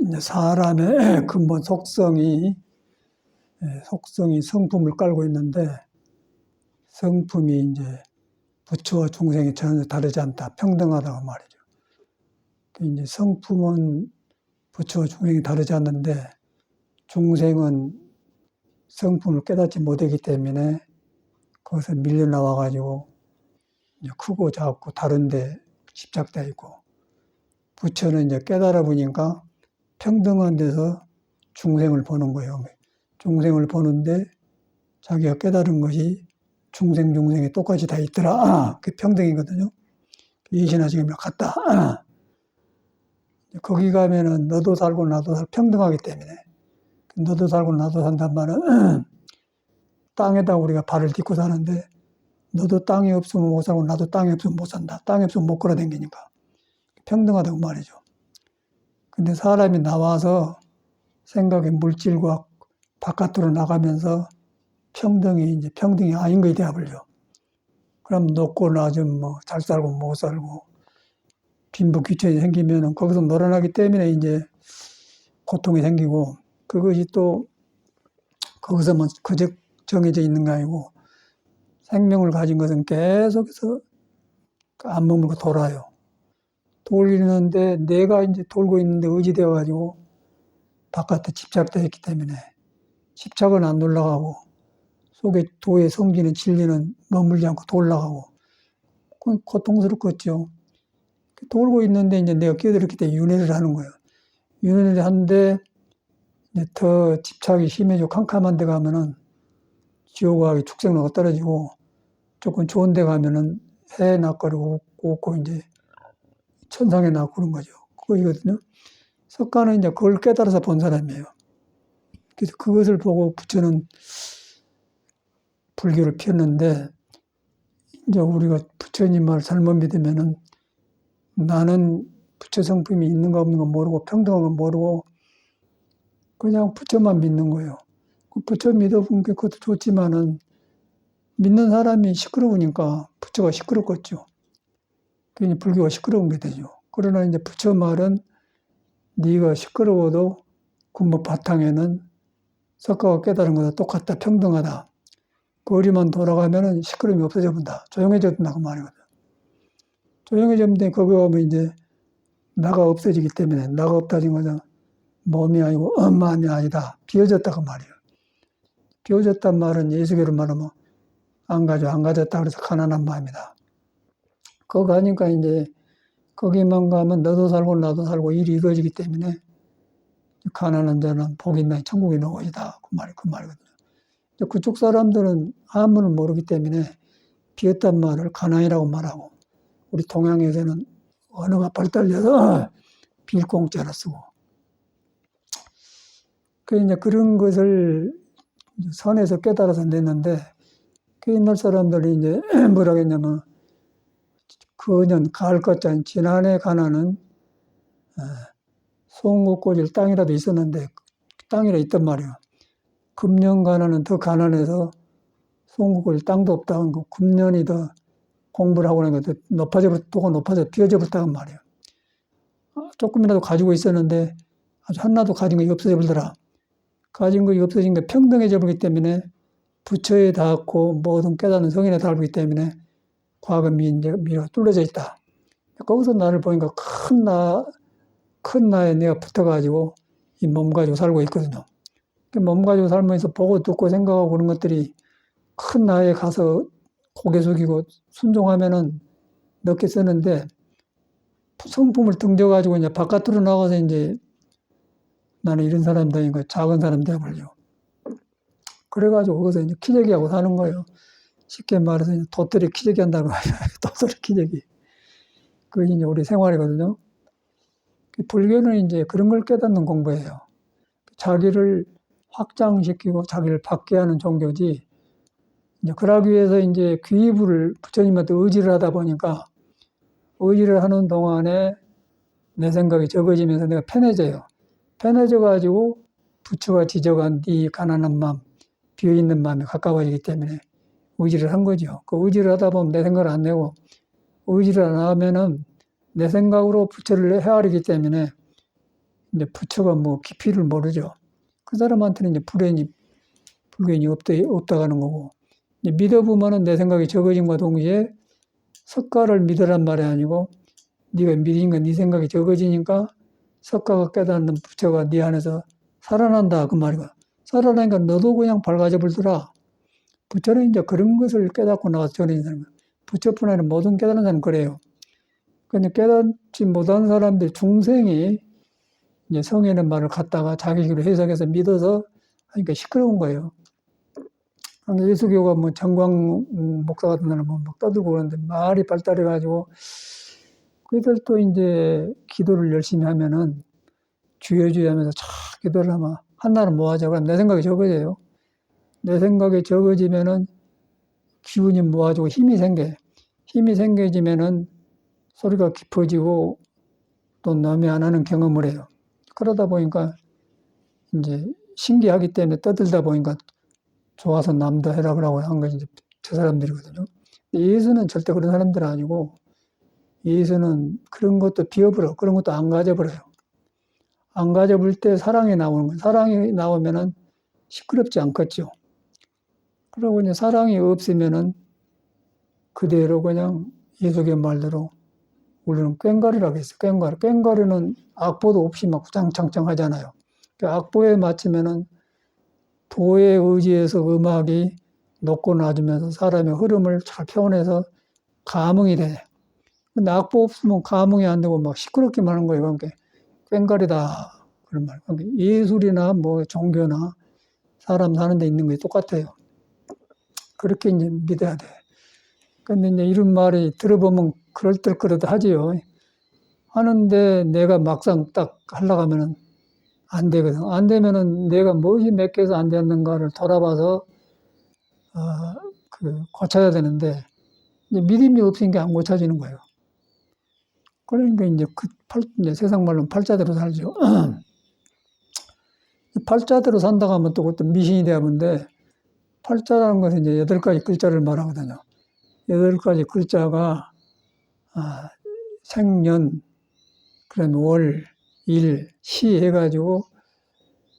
이제 사람의 근본 속성이 성품을 깔고 있는데, 성품이 이제 부처와 중생이 전혀 다르지 않다, 평등하다고 말이죠. 이제 성품은 부처와 중생이 다르지 않는데, 중생은 성품을 깨닫지 못하기 때문에 거기서 밀려 나와가지고 크고 작고 다른데 집착되어 있고, 부처는 이제 깨달아 보니까 평등한 데서 중생을 보는 거예요. 중생을 보는데 자기가 깨달은 것이 중생이 똑같이 다 있더라. 그게 평등이거든요. 이신아 지금 같다. 거기 가면은 너도 살고 나도 살고 평등하기 때문에, 너도 살고 나도 산단 말은 땅에다 우리가 발을 딛고 사는데, 너도 땅이 없으면 못 살고 나도 땅이 없으면 못 산다. 땅이 없으면 못 걸어 다니니까 평등하다고 말이죠. 근데 사람이 나와서 생각의 물질과 바깥으로 나가면서 평등이 아닌 거에 되어버려. 그럼 높고 낮은 잘 살고 못 살고 빈부 귀천이 생기면 거기서 놀아나기 때문에 이제 고통이 생기고, 그것이 또 거기서만 그저 정해져 있는 거 아니고, 생명을 가진 것은 계속해서 안 머물고 돌아요. 돌리는데 내가 이제 돌고 있는데 의지되어 가지고 바깥에 집착되어 있기 때문에 집착은 안 올라가고, 속에 도의 성기는 진리는 머물지 않고 돌아가고, 그건 고통스럽겠죠. 돌고 있는데 이제 내가 끼어들었기 때문에 윤회를 하는 거예요. 윤회를 하는데 이제 더 집착이 심해지고 캄캄한 데 가면은 지옥하기 축생로가 떨어지고, 조금 좋은 데 가면은 해 낯가리고 웃고 이제 천상에 나고 그런 거죠. 그거이거든요. 석가는 이제 그걸 깨달아서 본 사람이에요. 그래서 그것을 보고 부처는 불교를 폈는데, 이제 우리가 부처님 말을 잘못 믿으면은 나는 부처 성품이 있는가 없는 가 모르고 평등한 거 모르고 그냥 부처만 믿는 거예요. 부처 믿어본 게 그것도 좋지만은 믿는 사람이 시끄러우니까 부처가 시끄럽겠죠. 괜히 불교가 시끄러운 게 되죠. 그러나 이제 부처 말은 네가 시끄러워도 근본 바탕에는 석가가 깨달은 거다 똑같다, 평등하다. 거리만 돌아가면은 시끄러움이 없어져 본다. 조용해졌다 그 말이거든. 조용해지면 거기 가면 이제 나가 없어지기 때문에, 나가 없다는 것은 몸이 아니고 마음이 아니다. 비워졌다 그 말이에요. 비워졌단 말은 예수교로 말하면 안 가졌다 그래서 가난한 마음이다. 그거 가니까 이제 거기만 가면 너도 살고 나도 살고 일이 이루어지기 때문에 가난한 자는 복이 있나니 천국에 있는 것이다. 그 말이거든요. 그쪽 사람들은 아무를 모르기 때문에 비었단 말을 가난이라고 말하고, 우리 동양에서는 언어가 발달돼서 빌공짜라 쓰고, 그 이제 그런 것을 선에서 깨달아서 냈는데, 그 옛날 사람들이 이제 뭐라 했냐면, 그년 가을 것자인 지난해 가난은 송곳 꽂을 땅이라도 있었는데, 땅이라 있단 말이에요. 금년 가난은 더 가난해서 송곳 꽂을 땅도 없다는 거, 금년이 더 공부를 하고 나니까 도가 높아져 비어져 버렸다는 말이에요. 조금이라도 가지고 있었는데 아주 하나도 가진 것이 없어져 버리더라. 가진 것이 없어진 게 평등해져 버리기 때문에 부처에 닿고 모든 깨닫는 성인에 닿기 때문에 과거 미가 뚫려져 있다. 거기서 나를 보니까 큰 나에 내가 붙어가지고 이 몸 가지고 살고 있거든요. 몸 가지고 살면서 보고 듣고 생각하고 그런 것들이 큰 나에 가서 고개 숙이고 순종하면은 넣게 쓰는데, 성품을 등져가지고 이제 바깥으로 나가서 이제 나는 이런 사람이다, 이거 작은 사람 되어버려. 그래가지고 거기서 이제 키재기하고 사는 거예요. 쉽게 말해서 이제 도토리 키재기 한다고 하죠. 도토리 키재기. 그게 이제 우리 생활이거든요. 불교는 이제 그런 걸 깨닫는 공부예요. 자기를 확장시키고 자기를 받게 하는 종교지, 이제 그러기 위해서 이제 귀의부를 부처님한테 의지를 하다 보니까 의지를 하는 동안에 내 생각이 적어지면서 내가 편해져요. 편해져가지고 부처가 지적한 이 가난한 마음, 비어있는 마음에 가까워지기 때문에 의지를 한 거죠. 그 의지를 하다 보면 내 생각을 안 내고, 의지를 안 하면은 내 생각으로 부처를 헤아리기 때문에 이제 부처가 뭐 깊이를 모르죠. 그 사람한테는 이제 불견이 없다가는 거고, 이제 믿어보면은 내 생각이 적어짐과 동시에 석가를 믿으란 말이 아니고, 네가 믿으니까 네 생각이 적어지니까 석가가 깨닫는 부처가 네 안에서 살아난다 그 말이고, 살아나니까 너도 그냥 밝아져 불더라. 부처는 이제 그런 것을 깨닫고 나와서 전해지는 거예요. 부처뿐 아니라 모든 깨달은 사람은 그래요. 근데 깨닫지 못한 사람들 중생이 이제 성에는 말을 갖다가 자기식으로 해석해서 믿어서 하니까 시끄러운 거예요. 예수교가 뭐 정광 목사 같은 사람 막 떠들고 그러는데 말이 발달해가지고 그들도 이제 기도를 열심히 하면은 주여 하면서 쫙 기도를 하면 한나를 모아져. 그럼 내 생각이 적어져요. 내 생각이 적어지면은 기운이 모아지고 힘이 생겨요. 힘이 생겨지면은 소리가 깊어지고 또 남이 안 하는 경험을 해요. 그러다 보니까 이제 신기하기 때문에 떠들다 보니까 좋아서 남도 해라 그러고 한 것이 이제 저 사람들이거든요. 예수는 절대 그런 사람들 아니고 예수는 그런 것도 비워버려. 그런 것도 안 가져버려요. 안 가져볼 때 사랑이 나오는 거예요. 사랑이 나오면은 시끄럽지 않겠죠. 그러고 이제 사랑이 없으면은 그대로 그냥 예수의 말대로 우리는 꽹과리라고 했어요. 꽹과리. 꽹과리는 악보도 없이 막 구장창창 하잖아요. 그 악보에 맞추면은 도에 의지해서 음악이 높고 낮으면서 사람의 흐름을 잘 표현해서 감흥이 돼. 근데 악보 없으면 감흥이 안 되고 막 시끄럽기만 하는 거예요. 그러니까 꽹과리다. 그런 말. 그러니까 예술이나 뭐 종교나 사람 사는 데 있는 게 똑같아요. 그렇게 이제 믿어야 돼. 근데 이제 이런 말이 들어보면 그럴듯하지요. 하는데 내가 막상 딱 하려고 하면은 안 되거든. 안 되면은 내가 무엇이 몇 개에서 안 됐는가를 돌아봐서, 고쳐야 되는데, 이제 믿음이 없으니까 안 고쳐지는 거예요. 그러니까 이제 세상 말로는 팔자대로 살죠. 팔자대로 산다고 하면 또 그것도 미신이 되는데, 팔자라는 것은 이제 8가지 글자를 말하거든요. 8가지 글자가, 생년, 그다음에 월, 일, 시 해가지고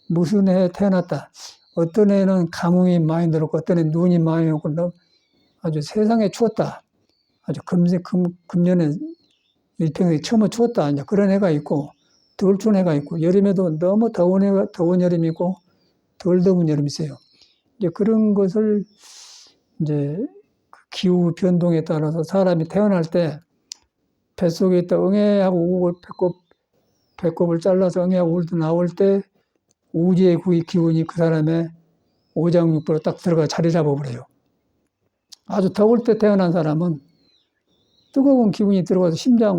무슨 해에 태어났다. 어떤 해는 가뭄이 많이 들었고 어떤 해는 눈이 많이 오고 아주 세상에 추웠다. 아주 금년에 일평에 처음 추웠다. 이제 그런 해가 있고 덜 추운 해가 있고 여름에도 너무 더운 여름이 있고 덜 더운 여름이 있어요. 이제 그런 것을 이제 기후 변동에 따라서 사람이 태어날 때 뱃속에 있다 응애하고 우울 배꼽을 잘라서 응애하고 우울도 나올 때 우주의 기운이 그 사람의 오장육부로 딱 들어가 자리 잡아버려요. 아주 더울 때 태어난 사람은 뜨거운 기운이 들어가서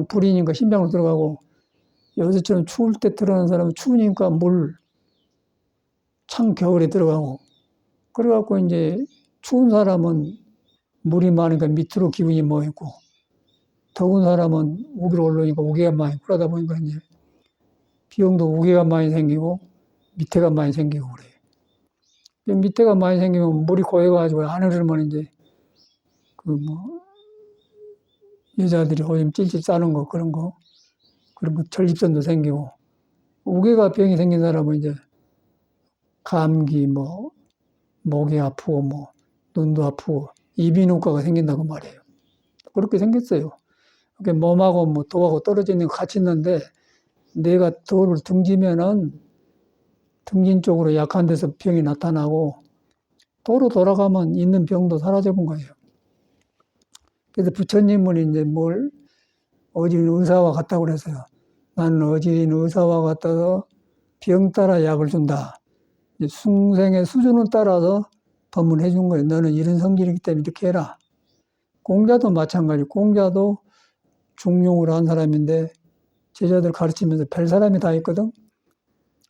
불이니까 심장으로 들어가고, 여기서처럼 추울 때 태어난 사람은 추우니까 찬 겨울에 들어가고, 그래갖고 이제 추운 사람은 물이 많으니까 밑으로 기운이 모이고, 더운 사람은 우기로 올라오니까 우기가 많이, 그러다 보니까 이제 비용도 우기가 많이 생기고, 밑에가 많이 생기고 그래요. 밑에가 많이 생기면 물이 고여가지고 안 흐르면 이제 여자들이 호임 찔찔 싸는 거 그런 거 전립선도 생기고, 우개가 병이 생긴 사람은 이제 감기 목이 아프고 눈도 아프고 이비인후과가 생긴다고 말해요. 그렇게 생겼어요. 그러니까 몸하고 도하고 떨어져 있는 거 같이 있는데 내가 도를 등지면은 등진 쪽으로 약한 데서 병이 나타나고 도로 돌아가면 있는 병도 사라져 본 거예요. 그래서 부처님은 이제 어진 의사와 같다고 그랬어요. 나는 어진 의사와 같아서 병 따라 약을 준다. 숭생의 수준을 따라서 법문해 준 거예요. 너는 이런 성질이기 때문에 이렇게 해라. 공자도 마찬가지. 공자도 중용을 한 사람인데 제자들 가르치면서 별 사람이 다 있거든.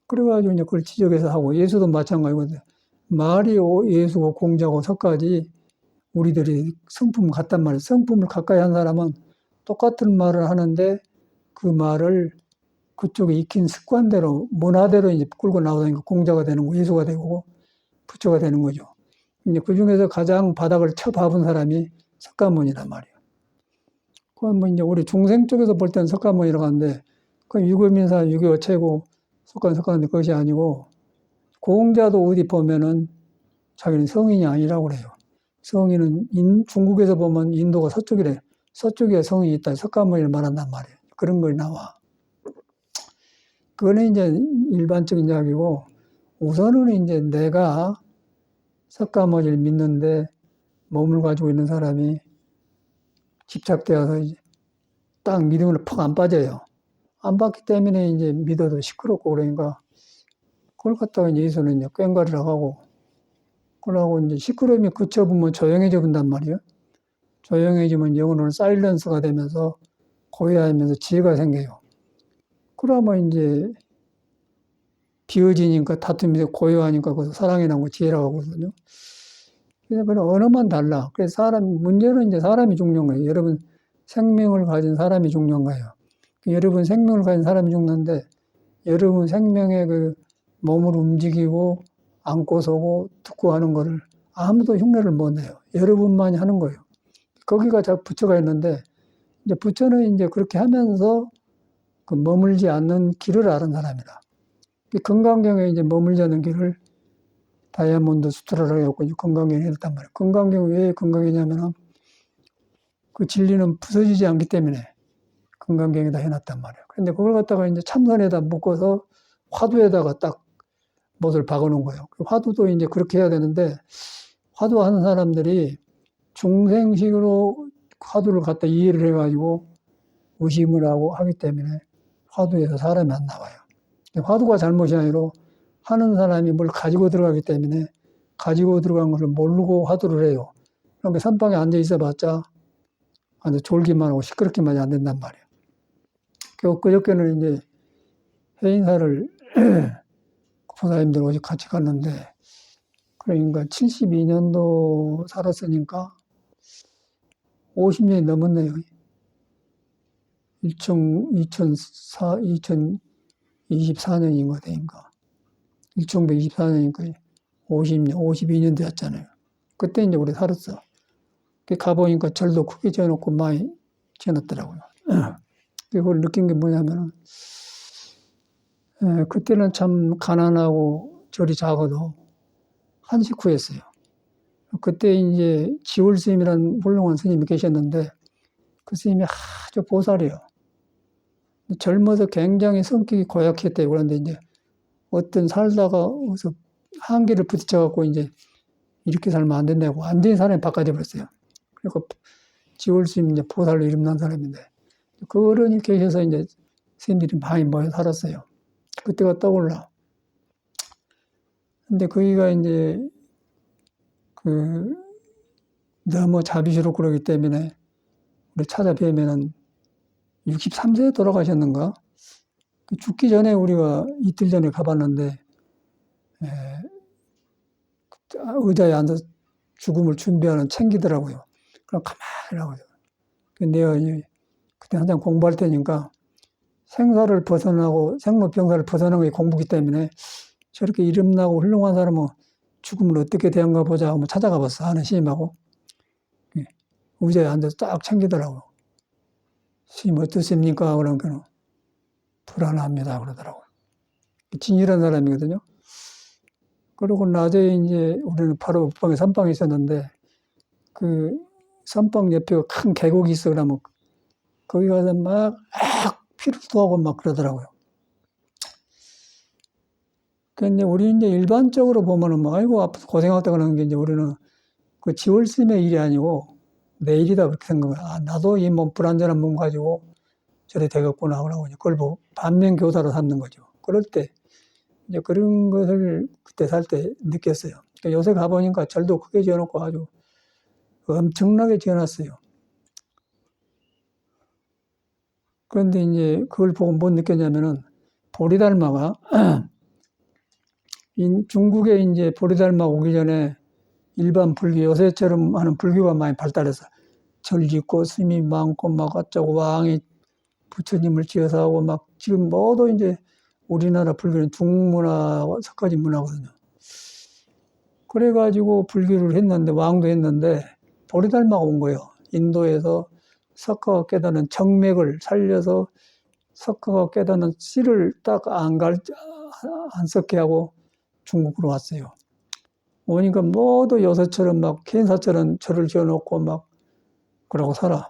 그래가지고 이제 그걸 지적해서 하고, 예수도 마찬가지거든. 말이 예수고 공자고 석가지 우리들이 성품을 같단 말이에요. 성품을 가까이 한 사람은 똑같은 말을 하는데 그 말을 그쪽에 익힌 습관대로, 문화대로 이제 끌고 나오니까 공자가 되는 거, 예수가 되고 부처가 되는 거죠. 이제 그 중에서 가장 바닥을 쳐밟은 사람이 석가모니란 말이에요. 그건 이제 우리 중생 쪽에서 볼 때는 석가모니라고 하는데, 그 유교민사 유교 최고 속하는데 그것이 아니고 공자도 어디 보면은 자기는 성인이 아니라고 그래요. 성인은 중국에서 보면 인도가 서쪽이래. 서쪽에 성이 있다. 석가모니를 말한단 말이에요. 그런 걸 나와. 그거는 이제 일반적인 이야기고 우선은 이제 내가 석가모니를 믿는데 몸을 가지고 있는 사람이 집착되어서 이제 딱 믿음으로 퍽 안 빠져요. 안 받기 때문에 이제 믿어도 시끄럽고 그러니까 그걸 갖다가 이제 예수는 이제 꽹과리를 하고 그러고 이제 시끄러움이 그쳐보면 조용해져 본단 말이에요. 조용해지면 영혼은 사일런스가 되면서 고요하면서 지혜가 생겨요. 그러면 이제 비어지니까 다툼이 고요하니까 그래서 사랑이 나고 지혜라고 하거든요. 그래서 그런 언어만 달라. 그래서 문제는 이제 사람이 중요한 거예요. 여러분 생명을 가진 사람이 중요한 거예요. 여러분 생명을 가진 사람이 죽는데 여러분 생명의 그 몸을 움직이고 안고 서고 듣고 하는 거를 아무도 흉내를 못 내요. 여러분만이 하는 거예요. 거기가 부처가 있는데 이제 부처는 이제 그렇게 하면서 그 머물지 않는 길을 아는 사람이다. 건강경에 이제 머물지 않는 길을 다이아몬드 수트라라고 해갖고 건강경에 해놨단 말이에요. 건강경 왜 건강이냐면은 그 진리는 부서지지 않기 때문에 건강경에다 해놨단 말이에요. 근데 그걸 갖다가 이제 참선에다 묶어서 화두에다가 딱 못을 박아놓은 거예요. 화두도 이제 그렇게 해야 되는데 화두하는 사람들이 중생식으로 화두를 갖다 이해를 해가지고 의심을 하고 하기 때문에 화두에서 사람이 안 나와요. 화두가 잘못이 아니라 하는 사람이 뭘 가지고 들어가기 때문에 가지고 들어간 것을 모르고 화두를 해요. 그러니까 선방에 앉아 있어봤자 졸기만 하고 시끄럽기만 안 된단 말이에요. 그저께는 이제 해인사를 보사님들 어제 같이 갔는데 그러니까 72년도 살았으니까 50년이 넘었네요. 2024년인 거 되니까 1924년이니까 50년, 52년 되었잖아요. 그때 이제 우리 살았어. 가보니까 절도 크게 지어놓고 많이 지어놨더라고요. 그걸 느낀 게 뭐냐면은 그때는 참 가난하고 절이 작아도 한식후였어요. 그때 이제 지월 스님이라는 훌륭한 스님이 계셨는데 그 스님이 아주 보살이에요. 젊어서 굉장히 성격이 고약했대요. 그런데 이제 어떤 살다가 어디서 한계를 부딪혀갖고 이제 이렇게 살면 안 된다고 완전히 사람이 바꿔져 버렸어요. 그러니까 지월 스님이 이제 보살로 이름난 사람인데 그 어른이 계셔서 이제 스님들이 많이 모여 살았어요. 그때가 떠올라. 근데 거기가 이제 너무 자비스럽고 그러기 때문에 우리 찾아뵈면은 63세에 돌아가셨는가? 죽기 전에 우리가 이틀 전에 가봤는데 의자에 앉아서 죽음을 준비하는 챙기더라고요. 그럼 가만히 하고요. 내가 그때 한참 공부할 때니까 생사를 벗어나고 생로병사를 벗어나는 게 공부기 때문에 저렇게 이름나고 훌륭한 사람은 죽음을 어떻게 대한가 보자 하고 찾아가 봤어. 하는 스님하고. 의자에 앉아서 딱 챙기더라고요. 스님 어떻습니까? 그러니까 불안합니다. 그러더라고요. 진실한 사람이거든요. 그리고 낮에 이제 우리는 바로 옆방에 선방에 있었는데 그 선방 옆에 큰 계곡이 있어. 그러면 거기 가서 막 피를 토하고 막 그러더라고요. 근데 우리 이제 일반적으로 보면은 뭐 아이고 아파서 고생하다 그러는 게 이제 우리는 그 지월 스님의 일이 아니고 내 일이다 그렇게 생각해요. 나도 이 몸 불안전한 몸 가지고 저래 되겠구나 그러고 그걸 보고 반면 교사로 삼는 거죠. 그럴 때 이제 그런 것을 그때 살 때 느꼈어요. 그러니까 요새 가보니까 절도 크게 지어놓고 아주 엄청나게 지어놨어요. 그런데 이제 그걸 보고 못 느꼈냐면은 보리달마가 중국에 이제 보리달마 오기 전에 일반 불교 요새처럼 하는 불교가 많이 발달해서 절 짓고 스님이 많고 막 어쩌고 왕이 부처님을 지어서 하고 막 지금 모두 이제 우리나라 불교는 중문화와 석가지 문화거든요. 그래가지고 불교를 했는데 왕도 했는데 보리달마가 온 거예요. 인도에서 석가가 깨달은 정맥을 살려서 석가가 깨닫는 씨를 딱 안 썩게 하고 중국으로 왔어요. 오니까 모두 요새처럼 막 캔사처럼 절을 지어놓고 막 그러고 살아.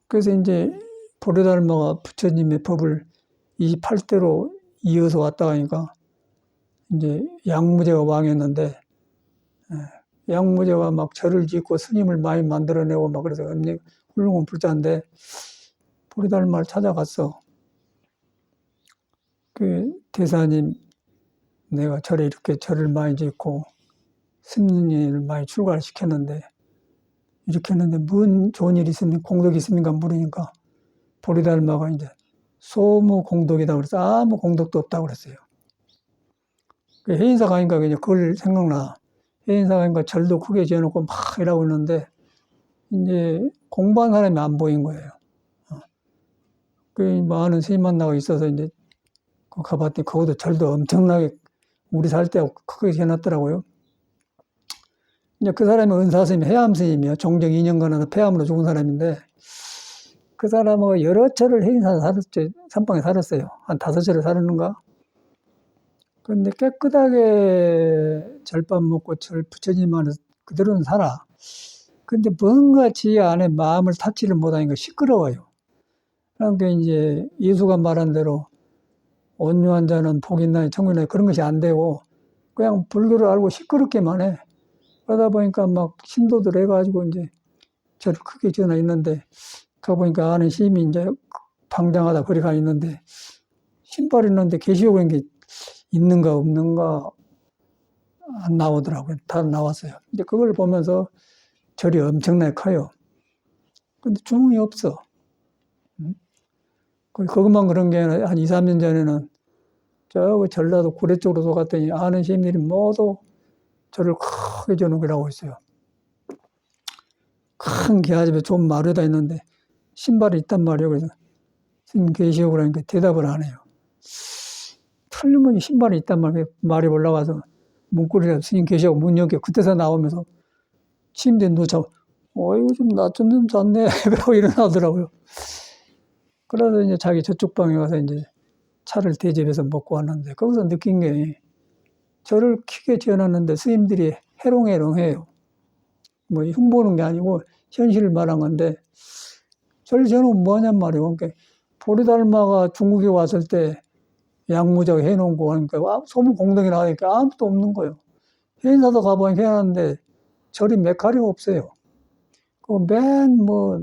그래서 이제 보리달마가 부처님의 법을 28대로 이어서 왔다 하니까 이제 양무제가 왕이었는데 양무제가 막 절을 짓고 스님을 많이 만들어내고 막 그래서 훌륭한 불자인데 보리달마를 찾아갔어. 그 대사님, 내가 절에 이렇게 절을 많이 짓고 스님을 많이 출가를 시켰는데 이렇게 했는데 뭔 좋은 일이 있습니까? 공덕이 있습니까? 물으니까 보리달마가 이제 소무 공덕이다 그래서 아무 공덕도 없다고 그랬어요. 그 해인사 가니까 그냥 그걸 생각나. 해인사 가니까 절도 크게 지어놓고 막 이러고 있는데 이제 공부한 사람이 안 보인 거예요. 그 많은 스님 만나고 있어서 이제 가봤더니 거기도 절도 엄청나게 우리 살 때 크게 지어놨더라고요. 이제 그 사람이 은사스님, 해암스님이요. 종정 2년간 하다 폐암으로 죽은 사람인데 그 사람하고 여러 철을 해인사에서 살았죠. 삼방에 살았어요. 한 5철을 살았는가? 근데 깨끗하게 절밥 먹고 절 부처님만을 그대로는 살아. 근데 뭔가 지 안에 마음을 타치를 못하니까 시끄러워요. 그러니까 이제 예수가 말한 대로 온유한 자는 복이 있나니 천국이 있나니 그런 것이 안 되고 그냥 불교를 알고 시끄럽게만 해. 그러다 보니까 막 신도들 해가지고 이제 저를 크게 지어나 있는데 가보니까 아는 스님이 이제 방장하다 거리 가 있는데 신발 있는데 계시오고 있는 게 있는가 없는가 안 나오더라고요. 다 나왔어요. 이제 그걸 보면서 절이 엄청나게 커요. 근데 주문이 없어. 그것만 그런 게 아니라 한 2, 3년 전에는 저 전라도 구례 쪽으로 갔더니 아는 스님들이 모두 절을 크게 지어놓으라고 있어요. 큰 개화집에 좀 마루에다 있는데 신발이 있단 말이에요. 그래서 스님 계시오 그러니까 대답을 안 해요. 틀림없이 신발이 있단 말이에요. 말이 올라가서 문고리에 스님 계시오 문 열게 그때서 나오면서 침대에 누워 어이구 좀 낮 좀 잤네 그러고 일어나더라고요. 그래서 이제 자기 저쪽 방에 가서 이제 차를 대접해서 먹고 왔는데 거기서 느낀 게 저를 크게 지어놨는데 스님들이 해롱해롱해요. 뭐 흉보는 게 아니고 현실을 말한 건데 저를 지어놓으면 뭐냔 말이에요. 그러니까 보리달마가 중국에 왔을 때 양무자가 해놓은 거 하니까 소문 공동이 나가니까 아무도 없는 거예요. 해인사도 가보니까 해놨는데 절이 메카리가 없어요. 그 맨 뭐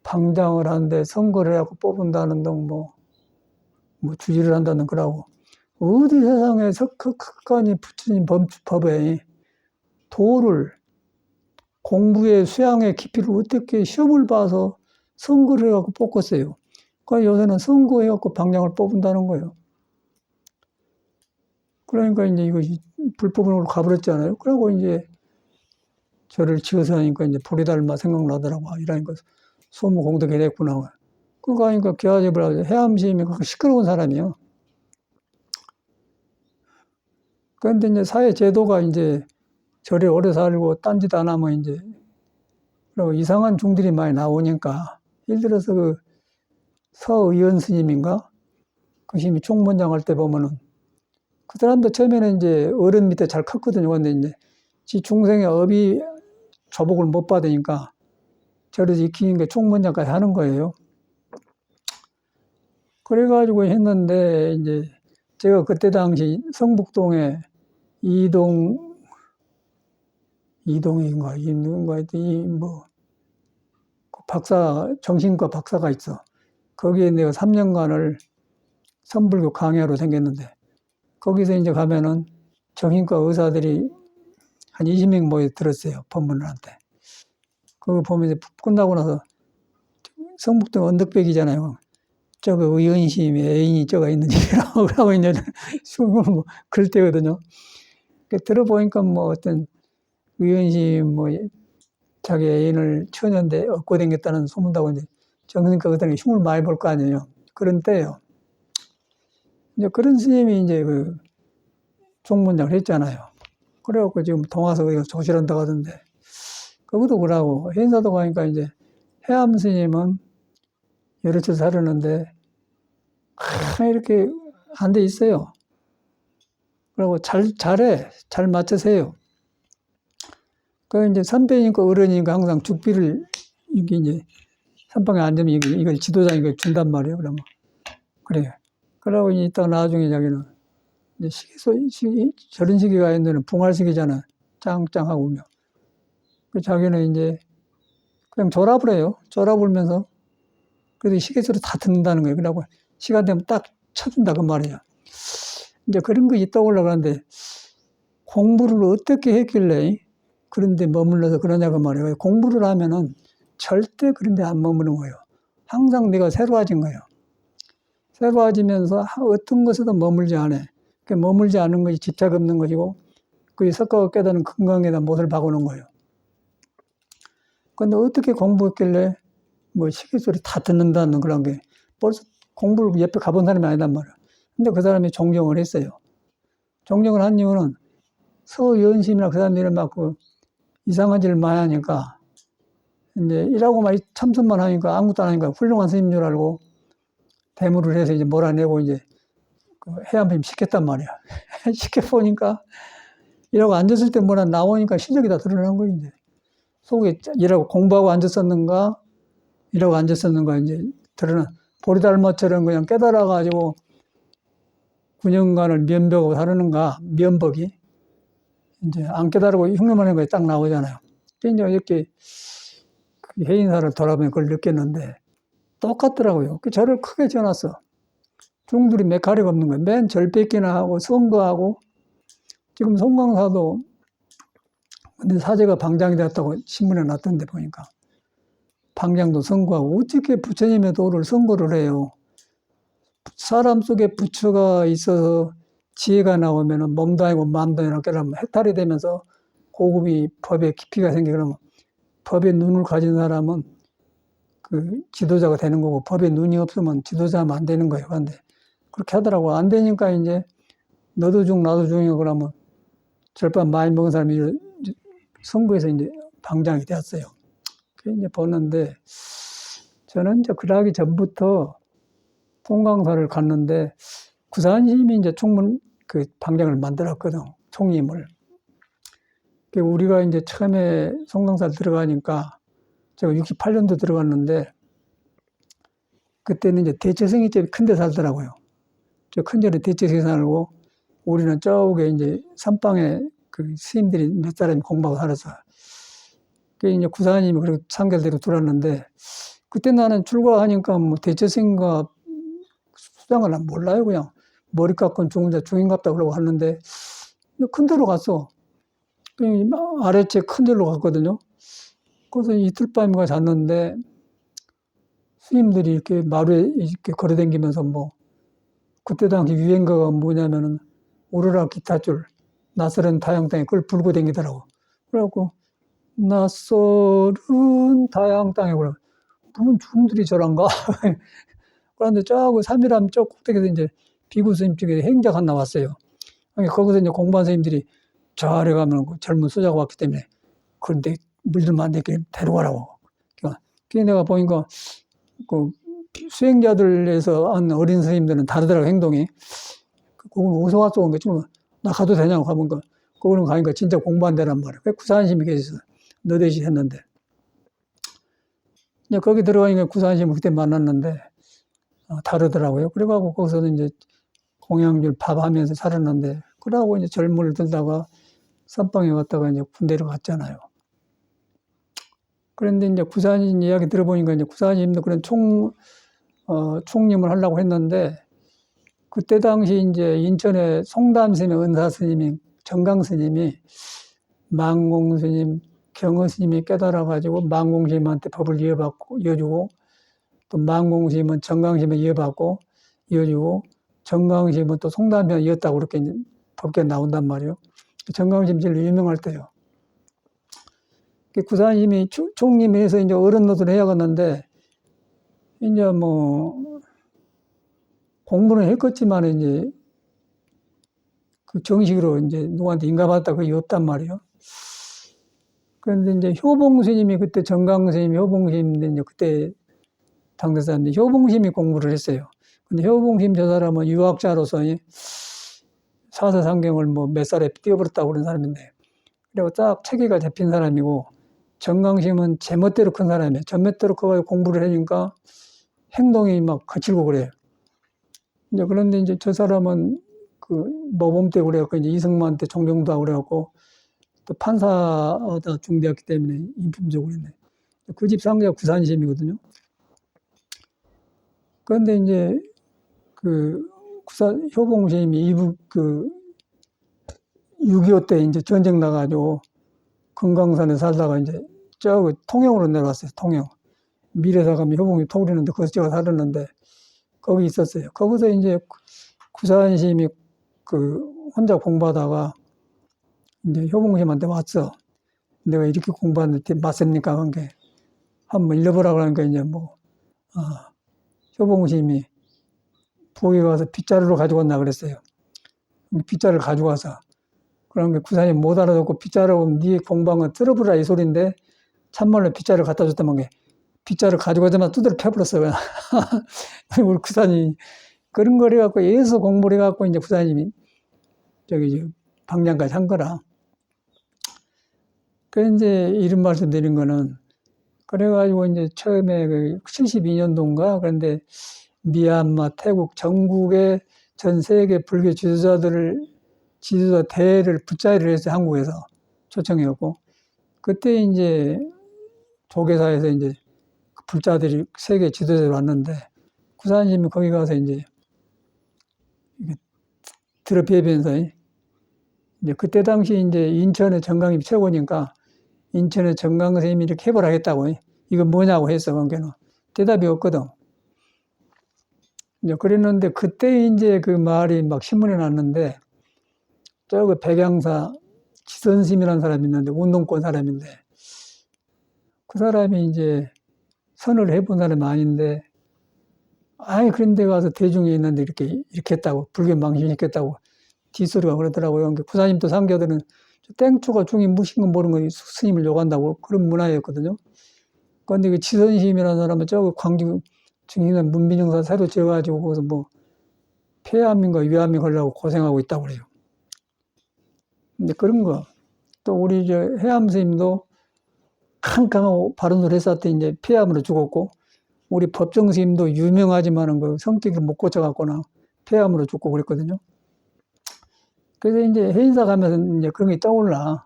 방장을 하는데 선거를 해갖고 뽑은다는 등 뭐 주지를 한다는 거라고. 어디 세상에 석가니 부처님 법에 도를 공부의 수양의 깊이를 어떻게 시험을 봐서 선거를 해갖고 뽑겠어요. 그러니까 요새는 선거해갖고 방장을 뽑은다는 거예요. 그러니까 이제 이것이 불법으로 가버렸잖아요. 그러고 이제 저를 지어서 하니까 이제 보리달마 생각나더라고. 이러니까 소무 공덕이 됐구나. 그거 하니까 개화집을 하죠. 해암시임이 시끄러운 사람이요. 그런데 이제 사회 제도가 이제 절에 오래 살고 딴짓 안 하면 이제 그리고 이상한 중들이 많이 나오니까 예를 들어서 그 서의원 스님인가? 그 스님이 총무장 할 때 보면은 그 사람도 처음에는 이제 어른 밑에 잘 컸거든요. 근데 이제 지 중생의 업이 조복을 못 받으니까 절에서 익히는 게 총무장까지 하는 거예요. 그래가지고 했는데 이제 제가 그때 당시 성북동에 이동인가 뭐 박사 정신과 박사가 있어. 거기에 내가 3년간을 선불교 강의하러 생겼는데 거기서 이제 가면은 정신과 의사들이 한 20명 모여 들었어요. 법문한테. 그거 보면 이제 끝나고 나서 성북동 언덕백이잖아요. 저거 의원심이 애인이 저가 있는 집이라고 그러고 이제 숨을 뭐 그럴 때거든요. 들어보니까 뭐 어떤 의원심 뭐 자기 애인을 처녀인데 얻고 댕겼다는 소문다고 이제 정신과 의사들이 흉을 많이 볼 거 아니에요. 그런 때요. 이제 그런 스님이 이제 그 종문장을 했잖아요. 그래갖고 지금 동화서 어디가 조실한다고 하던데, 그것도 그러고, 해인사도 가니까 이제 해암 스님은 여러 채 사려는데, 이렇게 안 돼 있어요. 그리고 잘 맞춰서요. 그 이제 선배니까 어른이니까 항상 죽비를 이게 이제 선방에 앉으면 이걸 지도자인 걸 준단 말이에요. 그러면 그래. 그러고 이따가 나중에 자기는 이제 저런 시기가 있는 붕할시기잖아. 짱짱하고 오면. 그 자기는 이제 그냥 졸압을 해요. 졸압을면서 그래도 시계소리 다 듣는다는 거예요. 그러고 시간 되면 딱 쳐준다 그 말이야. 이제 그런 거 있다고 올라가는데 공부를 어떻게 했길래 그런데 머물러서 그러냐고 말이에요. 공부를 하면은 절대 그런데 안 머무는 거예요. 항상 내가 새로워진 거예요. 새로워지면서 어떤 것에도 머물지 않아. 그 머물지 않은 것이 집착 없는 것이고 그게 석가가 깨닫는 건강에다 못을 박아놓은 거예요. 근데 어떻게 공부했길래 뭐 시계소리 다 듣는다는 그런 게 벌써 공부를 옆에 가본 사람이 아니단 말이야. 근데 그 사람이 종정을 했어요. 종정을 한 이유는 서연심이나 그 사람들이 막 그 이상한 짓을 많이 하니까 이제 일하고 막 참선만 하니까 아무것도 안 하니까 훌륭한 스님인 줄 알고 대무를 해서 이제 몰아내고 이제 그 해안심 시켰단 말이야. 시켜보니까 일하고 앉았을 때 뭐라 나오니까 실력이 다 드러난 거예요, 이제. 속에 일하고 공부하고 앉았었는가, 일하고 앉았었는가, 이제 드러난, 보리달마처럼 그냥 깨달아가지고 9년간을 면벽하고 사르는가, 면벅이. 이제 안 깨달고 흉내만 거에 딱 나오잖아요. 이제 이렇게 그 해인사를 돌아보면 그걸 느꼈는데 똑같더라고요. 그 저를 크게 지어놨어. 중들이 메카리가 없는 거예요. 맨 절뺏기나 하고 선거하고 지금 송광사도 근데 사제가 방장이 되었다고 신문에 났던데 보니까 방장도 선거하고 어떻게 부처님의 도를 선거를 해요. 사람 속에 부처가 있어서 지혜가 나오면 몸도 아니고 마음도 아니고 깨달으면 해탈이 되면서 고급이 법에 깊이가 생기고 그러면 법의 눈을 가진 사람은 그 지도자가 되는 거고 법에 눈이 없으면 지도자면 안 되는 거예요. 근데 그렇게 하더라고. 안 되니까 이제 너도 중 나도 중이고 그러면 절반 많이 먹은 사람이 선거에서 이제 방장이 되었어요. 그 이제 보는데 저는 이제 그러기 전부터 송광사를 갔는데 구산심이 이제 총문 그 방장을 만들었거든. 총림을. 우리가 이제 처음에 송광사 들어가니까 제가 68년도 들어갔는데 그때는 이제 대체성이 좀 큰 데 살더라고요. 저 큰 절에 대체성이 살고 우리는 저쪽에 이제 선방에 그 스님들이 몇 사람이 공부하고 살았어. 그 이제 구사님이 그리고 상결대로 들어왔는데 그때 나는 출가하니까 뭐 대체성과 수장을 난 몰라요. 그냥 머리 깎은 중자 중인 같다 그러고 하는데 큰 데로 갔어. 아래채 큰 데로 갔거든요. 그래서 이틀 밤인가 잤는데 스님들이 이렇게 마루에 이렇게 걸어다니면서 뭐 그때 당시 유행가가 뭐냐면은 오로라 기타줄 낯설은 타양 땅에 그걸 불고 다니더라고. 그래갖고 낯설은 타양 땅에 그래. 무슨 중들이 저런가? 그런데 저하고 삼일암 쪽 꼭대기에서 이제 비구 스님 쪽에 행자가 하나 왔어요. 거기서 이제 공부한 스님들이 저 아래 가면 젊은 수자가 왔기 때문에 그런데 물들면 안 되게 데려가라고. 그게 내가 보니까 그 수행자들에서 한 어린 스님들은 다르더라고 행동이. 그건 어디서 왔어? 그러니까 나 가도 되냐고 가보니까 거기는 가니까 진짜 공부한 데란 말이야. 구산심이 계셔서 너댓이 했는데. 이제 거기 들어가니까 구산심을 그때 만났는데 다르더라고요. 그래가지고 거기서 이제 공양줄 밥하면서 살았는데 그러고 이제 젊음을 들다가 선방에 왔다가 이제 군대로 갔잖아요. 그런데 이제 구산심 이야기 들어보니까 이제 구산심도 그런 총림을 하려고 했는데 그때 당시 이제 인천에 송담스님의 은사 스님이 정강 스님이 망공 스님, 경허 스님이 깨달아가지고 망공 스님한테 법을 이어주고 또 망공 스님은 정강 스님에 이어주고 정강 스님은 또 송담스님에 이었다고 그렇게 법계 나온단 말이에요. 정강 스님 제일 유명할 때요. 구산심이 총림에서 이제 어른 노릇을 해야겠는데 이제 뭐 공부는 했겠지만 이제 그 정식으로 이제 누구한테 인가받았다 그게 없단 말이에요. 그런데 이제 효봉 스님이 그때 정강 스님이 효봉 스님인데 이제 그때 당대 사람들이 효봉심이 공부를 했어요. 근데 효봉심 저 사람은 유학자로서 사서상경을 뭐 몇 살에 띄워버렸다고 그런 사람인데, 그리고 딱 체계가 잡힌 사람이고, 정강심은 제멋대로 큰 사람이에요. 제멋대로 커가지고 공부를 하니까 행동이 막 거칠고 그래요. 이제 그런데 이제 저 사람은 그 모범 때 그래갖고 이제 이승만한테 존경도 하고 그래갖고 또 판사다 준비했기 때문에 인품적으로 했네. 그 집 상자가 구산심이거든요. 그런데 이제 그 효봉심이 이북 6.25 때 이제 전쟁 나가지고 금강산에 살다가 이제 저기 통영으로 내려왔어요. 통영. 미래사 가면 효봉이 토그리는데 거기서 제가 살았는데 거기 있었어요. 거기서 이제 구산심이 혼자 공부하다가 이제 효봉심한테 왔어. 내가 이렇게 공부하는데 맞습니까? 한 게. 한번 읽어보라 그러니까 이제 효봉심이 부엌에 가서 빗자루를 가지고 왔나 그랬어요. 빗자루를 가지고 와서. 그러니까 구산이 못 알아듣고 빗자루 네 공부한 건 들어보라 이 소리인데 참말로 빗자루를 갖다 줬다만 게 빗자루 가지고 오자마자 두드려 패버렸어요. 우리 구산이 그런 걸 해갖고 예수 공부를 해갖고 이제 구산님이 방장까지 한 거라. 그 이제 이런 말씀 드린 거는 그래가지고 이제 처음에 72년도인가 그런데 미얀마, 태국, 전국의 전 세계 불교 지도자 대회를 붓자리를 했어요. 한국에서 초청해갖고 그때 이제 조계사에서 이제 불자들이 세계 지도자로 왔는데 구산님이 거기 가서 이제 들어뵈면서 이제 그때 당시 이제 인천의 정강이 최고니까 인천의 정강 선생님이 이렇게 해보라 했다고 이건 뭐냐고 했어. 그러니까 대답이 없거든. 이제 그랬는데 그때 이제 그 말이 막 신문에 났는데 저그 백양사 지선심이라는 사람이 있는데 운동권 사람인데 그 사람이 이제 선을 해본 사람이 아닌데 아니 그런 데 가서 대중에 있는데 이렇게 했다고 불교 망신시켰다고 뒷소리가 그러더라고요. 그러니까 구사님도 상교들은 땡초가 중이 무신 건 모르는 거 스님을 욕한다고 그런 문화였거든요. 그런데 그 지선심이라는 사람은 저거 광주 증인은 문빈영사 새로 지어가지고 거기서 뭐 폐암인가 위암이 걸려고 고생하고 있다고 그래요. 근데 그런 거 또 우리 저 해암 스님도 캉캉하고 바른 소리 했을 때 이제 폐암으로 죽었고 우리 법정 스님도 유명하지만은 그 성격을 못 고쳐갖거나 폐암으로 죽고 그랬거든요. 그래서 이제 해인사 가면서 이제 그런 게 떠올라.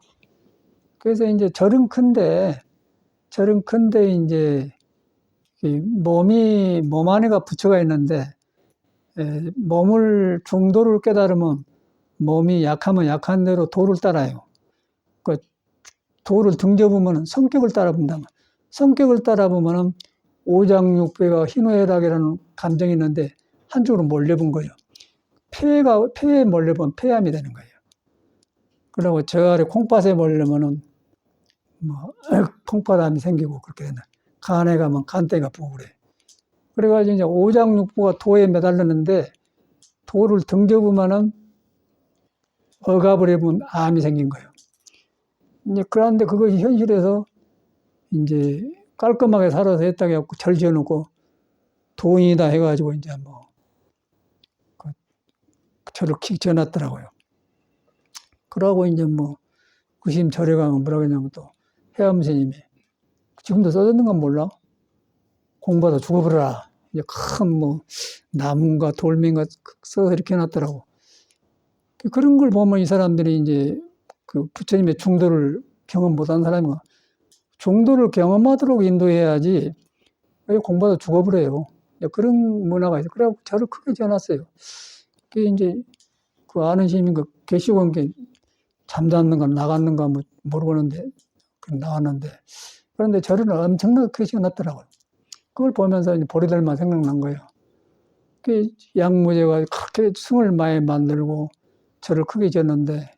그래서 이제 절은 큰데 이제 몸 안에가 부처가 있는데 몸을 중도를 깨달으면 몸이 약하면 약한 대로 도를 따라요. 그 도를 등져보면 성격을 따라본다면 성격을 따라보면 오장육부가 희노애락이라는 감정이 있는데 한쪽으로 몰려본 거예요. 폐에 몰려보면 폐암이 되는 거예요. 그리고 저 아래 콩팥에 몰려면은 콩팥암이 생기고 그렇게 되는. 간에 가면 간대가 부고 그래. 그래가지고 이제 오장육부가 도에 매달렸는데 도를 등져보면은 억압을 해보면 암이 생긴 거예요. 이제 그런데 그것이 현실에서 이제 깔끔하게 살아서 했다고 해갖고 절 지어놓고 돈이다 해가지고 이제 절을 킥 지어놨더라고요. 그러고 이제 구심 절에 가면 뭐라고 하냐면 또 해암 스님이 지금도 써졌는 건 몰라? 공부하다 죽어버려라. 이제 큰 나무인가 돌멩이가 써서 이렇게 해놨더라고. 그런 걸 보면 이 사람들이 이제 그 부처님의 중도를 경험 못한 사람이고 중도를 경험하도록 인도해야지 왜 공부하다 죽어버려요. 그런 문화가 있어요. 그래갖고 저를 크게 지어놨어요. 그게 이제 그 아는 스님인 거 계시고 한 게 잠잤는가 나갔는가 모르겠는데 나왔는데 그런데 저를 엄청나게 크게 지어놨더라고요. 그걸 보면서 이제 보리달마 생각난 거예요. 그 양무제가 그렇게 승을 많이 만들고 저를 크게 지었는데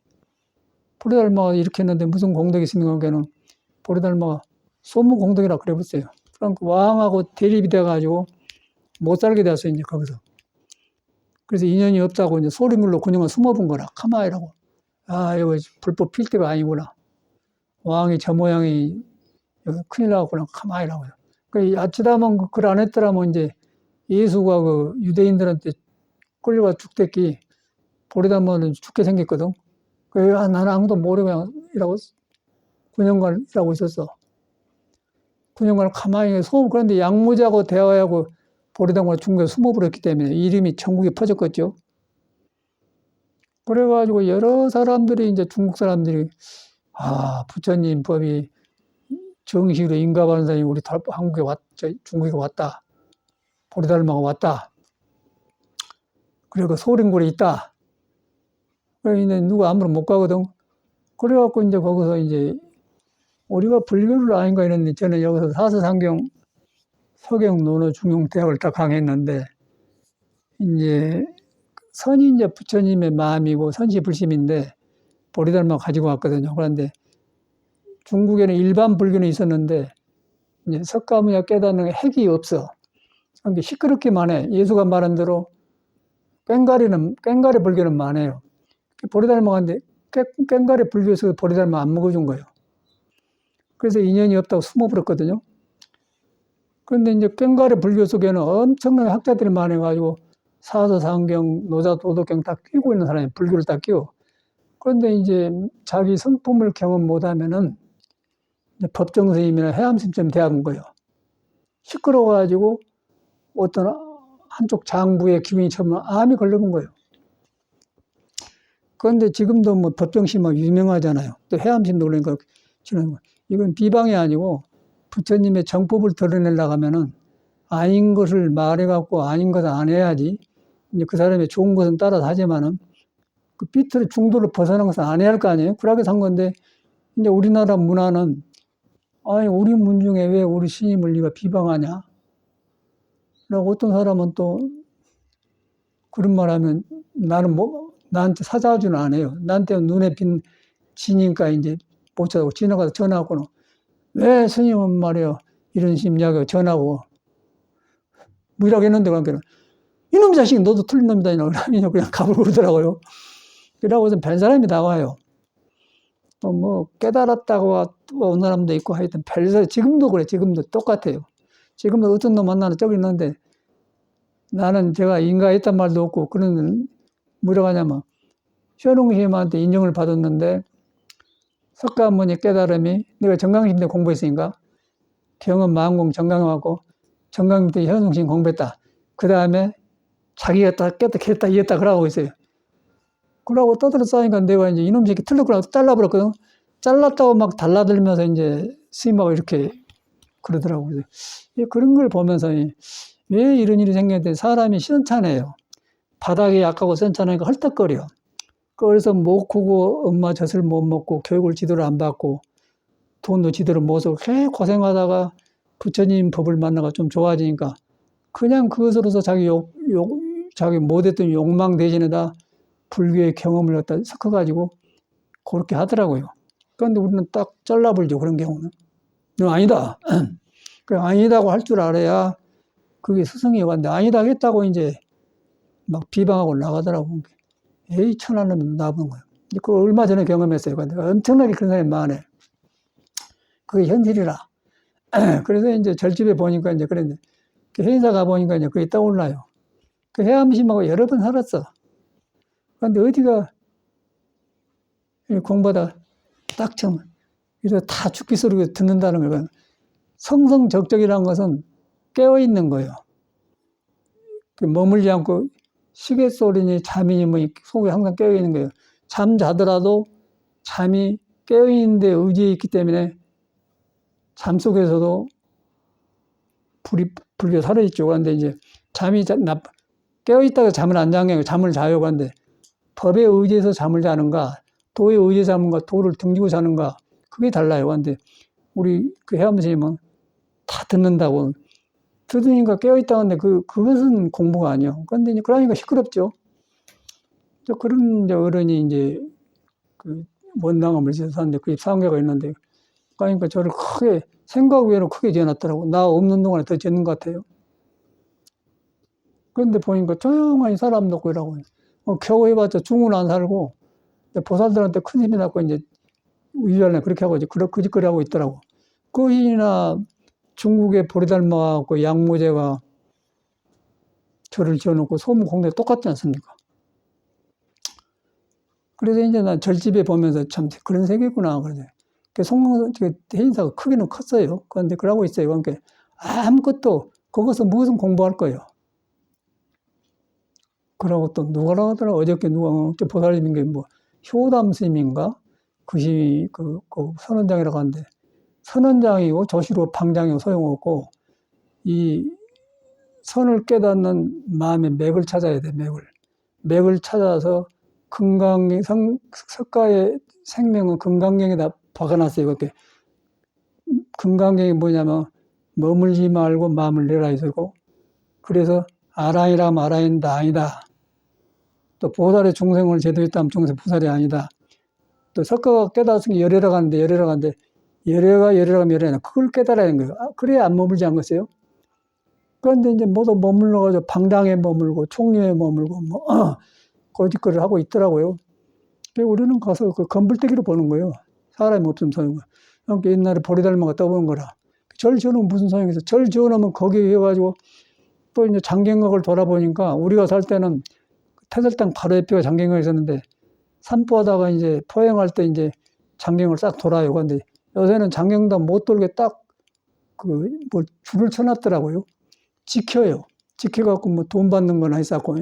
보리달마가 이렇게 했는데 무슨 공덕이 있는 관계는 보리달마가 소무공덕이라 그래봤어요. 그러니까 왕하고 대립이 돼가지고 못 살게 됐어요, 이제 거기서. 그래서 인연이 없다고 이제 소리물로 그녀가 숨어본 거라, 카마이라고. 아, 이거 불법 필대가 아니구나. 왕이 저 모양이 여기 큰일 나갔구나, 카마이라고요. 아치다만 글 안 했더라면 이제 예수가 그 유대인들한테 끌려가 죽댔기 보리달마는 죽게 생겼거든. 그래서 나는 아무도 모르고 그냥 이라고 9년간 일하고 있었어. 9년간 가만히 그런데 양무자하고 대화하고 보리달마가 중국에 숨어버렸기 때문에 이름이 전국에 퍼졌겠죠. 그래가지고 여러 사람들이 이제 중국 사람들이 부처님 법이 정식으로 인가받는 사람이 우리 한국에 중국에 왔다. 보리달마가 왔다. 그리고 소림굴에 있다. 그래 이제 누가 아무나 못 가거든. 그래갖고 이제 거기서 이제 우리가 불교를 아닌가 이랬는데 저는 여기서 사서상경 서경 논어 중용 대학을 딱 강했는데 이제 선이 이제 부처님의 마음이고 선시불심인데 보리달마 가지고 왔거든요. 그런데 중국에는 일반 불교는 있었는데 이제 석가모니가 깨닫는 핵이 없어. 그러니까 시끄럽기만 해. 예수가 말한 대로 꽹가리 불교는 많아요. 보리달마가 근데 꽹가리 불교에서 보리달마 안 먹어준 거예요. 그래서 인연이 없다고 숨어버렸거든요. 그런데 이제 꽹가리 불교 속에는 엄청난 학자들이 많아가지고 사서상경, 노자도덕경 다 끼고 있는 사람이 불교를 다 끼워. 그런데 이제 자기 성품을 경험 못하면은 법정스님이나 해암스님처럼 대하는 거예요. 시끄러워가지고 어떤 한쪽 장부의 기운이 처음 암이 걸려본 거예요. 그런데 지금도 뭐 법정스님 유명하잖아요. 또 해암스님도 그러니까 저는 이건 비방이 아니고 부처님의 정법을 드러내려고 하면은 아닌 것을 말해갖고 아닌 것을 안 해야지. 이제 그 사람의 좋은 것은 따라서 하지만은 그 삐뚤 중도를 벗어난 것은 안 해야 할 거 아니에요? 그렇게 산 건데 이제 우리나라 문화는 아니 우리 문중에 왜 우리 스님을 네가 비방하냐? 라고 어떤 사람은 또 그런 말하면 나는 뭐 나한테 사자주는 안 해요. 나한테 눈에 빈 지니까 이제 못 찾아고 지나가서 전화하고는 왜 스님은 말이야 이런 심리하고 전하고 뭐라고 했는데 그러니까 이놈 자식 너도 틀린 놈이다 이러면 그냥 가불 그러더라고요. 그러고서 별 사람이 나와요. 또 뭐 깨달았다고 온 사람도 있고 하여튼 별 사람 지금도 그래. 지금도 똑같아요. 지금도 어떤 놈 만나는 저기 있는데 나는 제가 인가했단 말도 없고 그런 뭐라고 하냐면 쇼롱스님한테 인정을 받았는데 석가모니 깨달음이 내가 정강심 때 공부했으니까 경험 만공 정강하고 정강심 때 현웅심 공부했다. 그 다음에 자기가 딱 깨닫겠다 이겼다 그러고 있어요. 그러고 떠들어 싸니까 내가 이제 이놈 새끼 틀렸구나 잘라버렸거든. 잘랐다고 막 달라들면서 이제 스님하고 이렇게 그러더라고요. 그런 걸 보면서 왜 이런 일이 생겼는데 사람이 시원찮아요. 바닥이 약하고 선찮으니까 헐떡거려. 그래서 못 크고 엄마 젖을 못 먹고 교육을 제대로 안 받고 돈도 제대로 못 쓰고 꽤 고생하다가 부처님 법을 만나가 좀 좋아지니까 그냥 그것으로서 자기 못했던 욕망 대신에다 불교의 경험을 갖다 섞어가지고 그렇게 하더라고요. 그런데 우리는 딱 잘라버리죠. 그런 경우는. 너 아니다. 아니다고 할 줄 알아야 그게 스승이고 한데 아니다 하겠다고 이제 막 비방하고 나가더라고. 에이 천한 놈 나쁜 거예요. 그거 얼마 전에 경험했어요. 근데 엄청나게 그런 사람이 많아요. 그게 현실이라. 그래서 이제 절집에 보니까 이제 그랬는데 그 행사 가보니까 이제 그게 떠올라요. 그 해암심하고 여러 번 살았어. 그런데 어디가 공부하다 딱 처음 이래서 다 죽기 소리 듣는다는 거예요. 성성적적이라는 것은 깨어있는 거예요. 머물지 않고 시계 소리니 잠이니 뭐 속에 항상 깨어있는 거예요. 잠 자더라도 잠이 깨어있는데 의지에 있기 때문에 잠 속에서도 불교 살아있죠. 그런데 이제 깨어있다가 잠을 안 자는 게 잠을 자요. 그런데 법에 의지해서 잠을 자는가, 도에 의지해서 자는가, 도를 등지고 자는가, 그게 달라요. 그런데 우리 그 해암 스님은 다 듣는다고. 들으니까 깨어있다는데 그것은 공부가 아니에요. 그런데 이제 그러니까 시끄럽죠. 그런 이제 어른이 이제 그 원당함을 지었는데 그게 상계가 있는데, 그러니까 저를 크게, 생각 외로 크게 지어놨더라고. 나 없는 동안에 더 짓는 것 같아요. 그런데 보니까 조용하니 사람도 없고 이라고. 겨우 해봤자 중은 안 살고, 보살들한테 큰 힘이 났고, 이제, 위안에 그렇게 하고, 이제 그 짓거리 하고 있더라고. 그 힘이나 중국의 보리달마하고 양모제가 절을 지어놓고 소문공대 똑같지 않습니까? 그래서 이제 난 절집에 보면서 참 그런 세계구나. 그러죠. 해인사가 크기는 컸어요. 그런데 그러고 있어요. 그러니까 아무것도 거기서 무슨 공부할 거예요. 그러고 또 누가라 하더라. 어저께 보살님인 게 뭐 효담 스님인가? 그 선원장이라고 하는데 선원장이고 조시로 방장이고 소용없고 이 선을 깨닫는 마음의 맥을 찾아야 돼. 맥을 찾아서 석가의 생명은 금강경에다 박아놨어요. 그렇게 금강경이 뭐냐면 머물지 말고 마음을 내라 이거고, 그래서 아라이라면 아라인다 아니다. 또 보살의 중생을 제대로 했다면 중생 보살이 아니다. 또 석가가 깨달았으니 열애라 가는데 열애가 열애라 그걸 깨달아야 하는 거예요. 그래야 안 머물지 않겠어요? 그런데 이제 모두 머물러가지고 방당에 머물고 총리에 머물고 거짓거리를 하고 있더라고요. 그래서 우리는 가서 그 건불대기로 보는 거예요. 사람이 없으면 소용없어요. 그러니까 옛날에 보리달마가 떠보는 거라. 절 지어놓으면 무슨 소용이 있어? 절 지어놓으면 거기에 해가지고 또 이제 장경각을 돌아보니까 우리가 살 때는 태설당 바로 옆에가 장경각이 있었는데 산보하다가 이제 포행할 때 이제 장경을 싹 돌아요. 근데 요새는 장경도 못 돌게 딱 줄을 쳐놨더라고요. 지켜요. 지켜갖고 뭐 돈 받는 거나 했었고.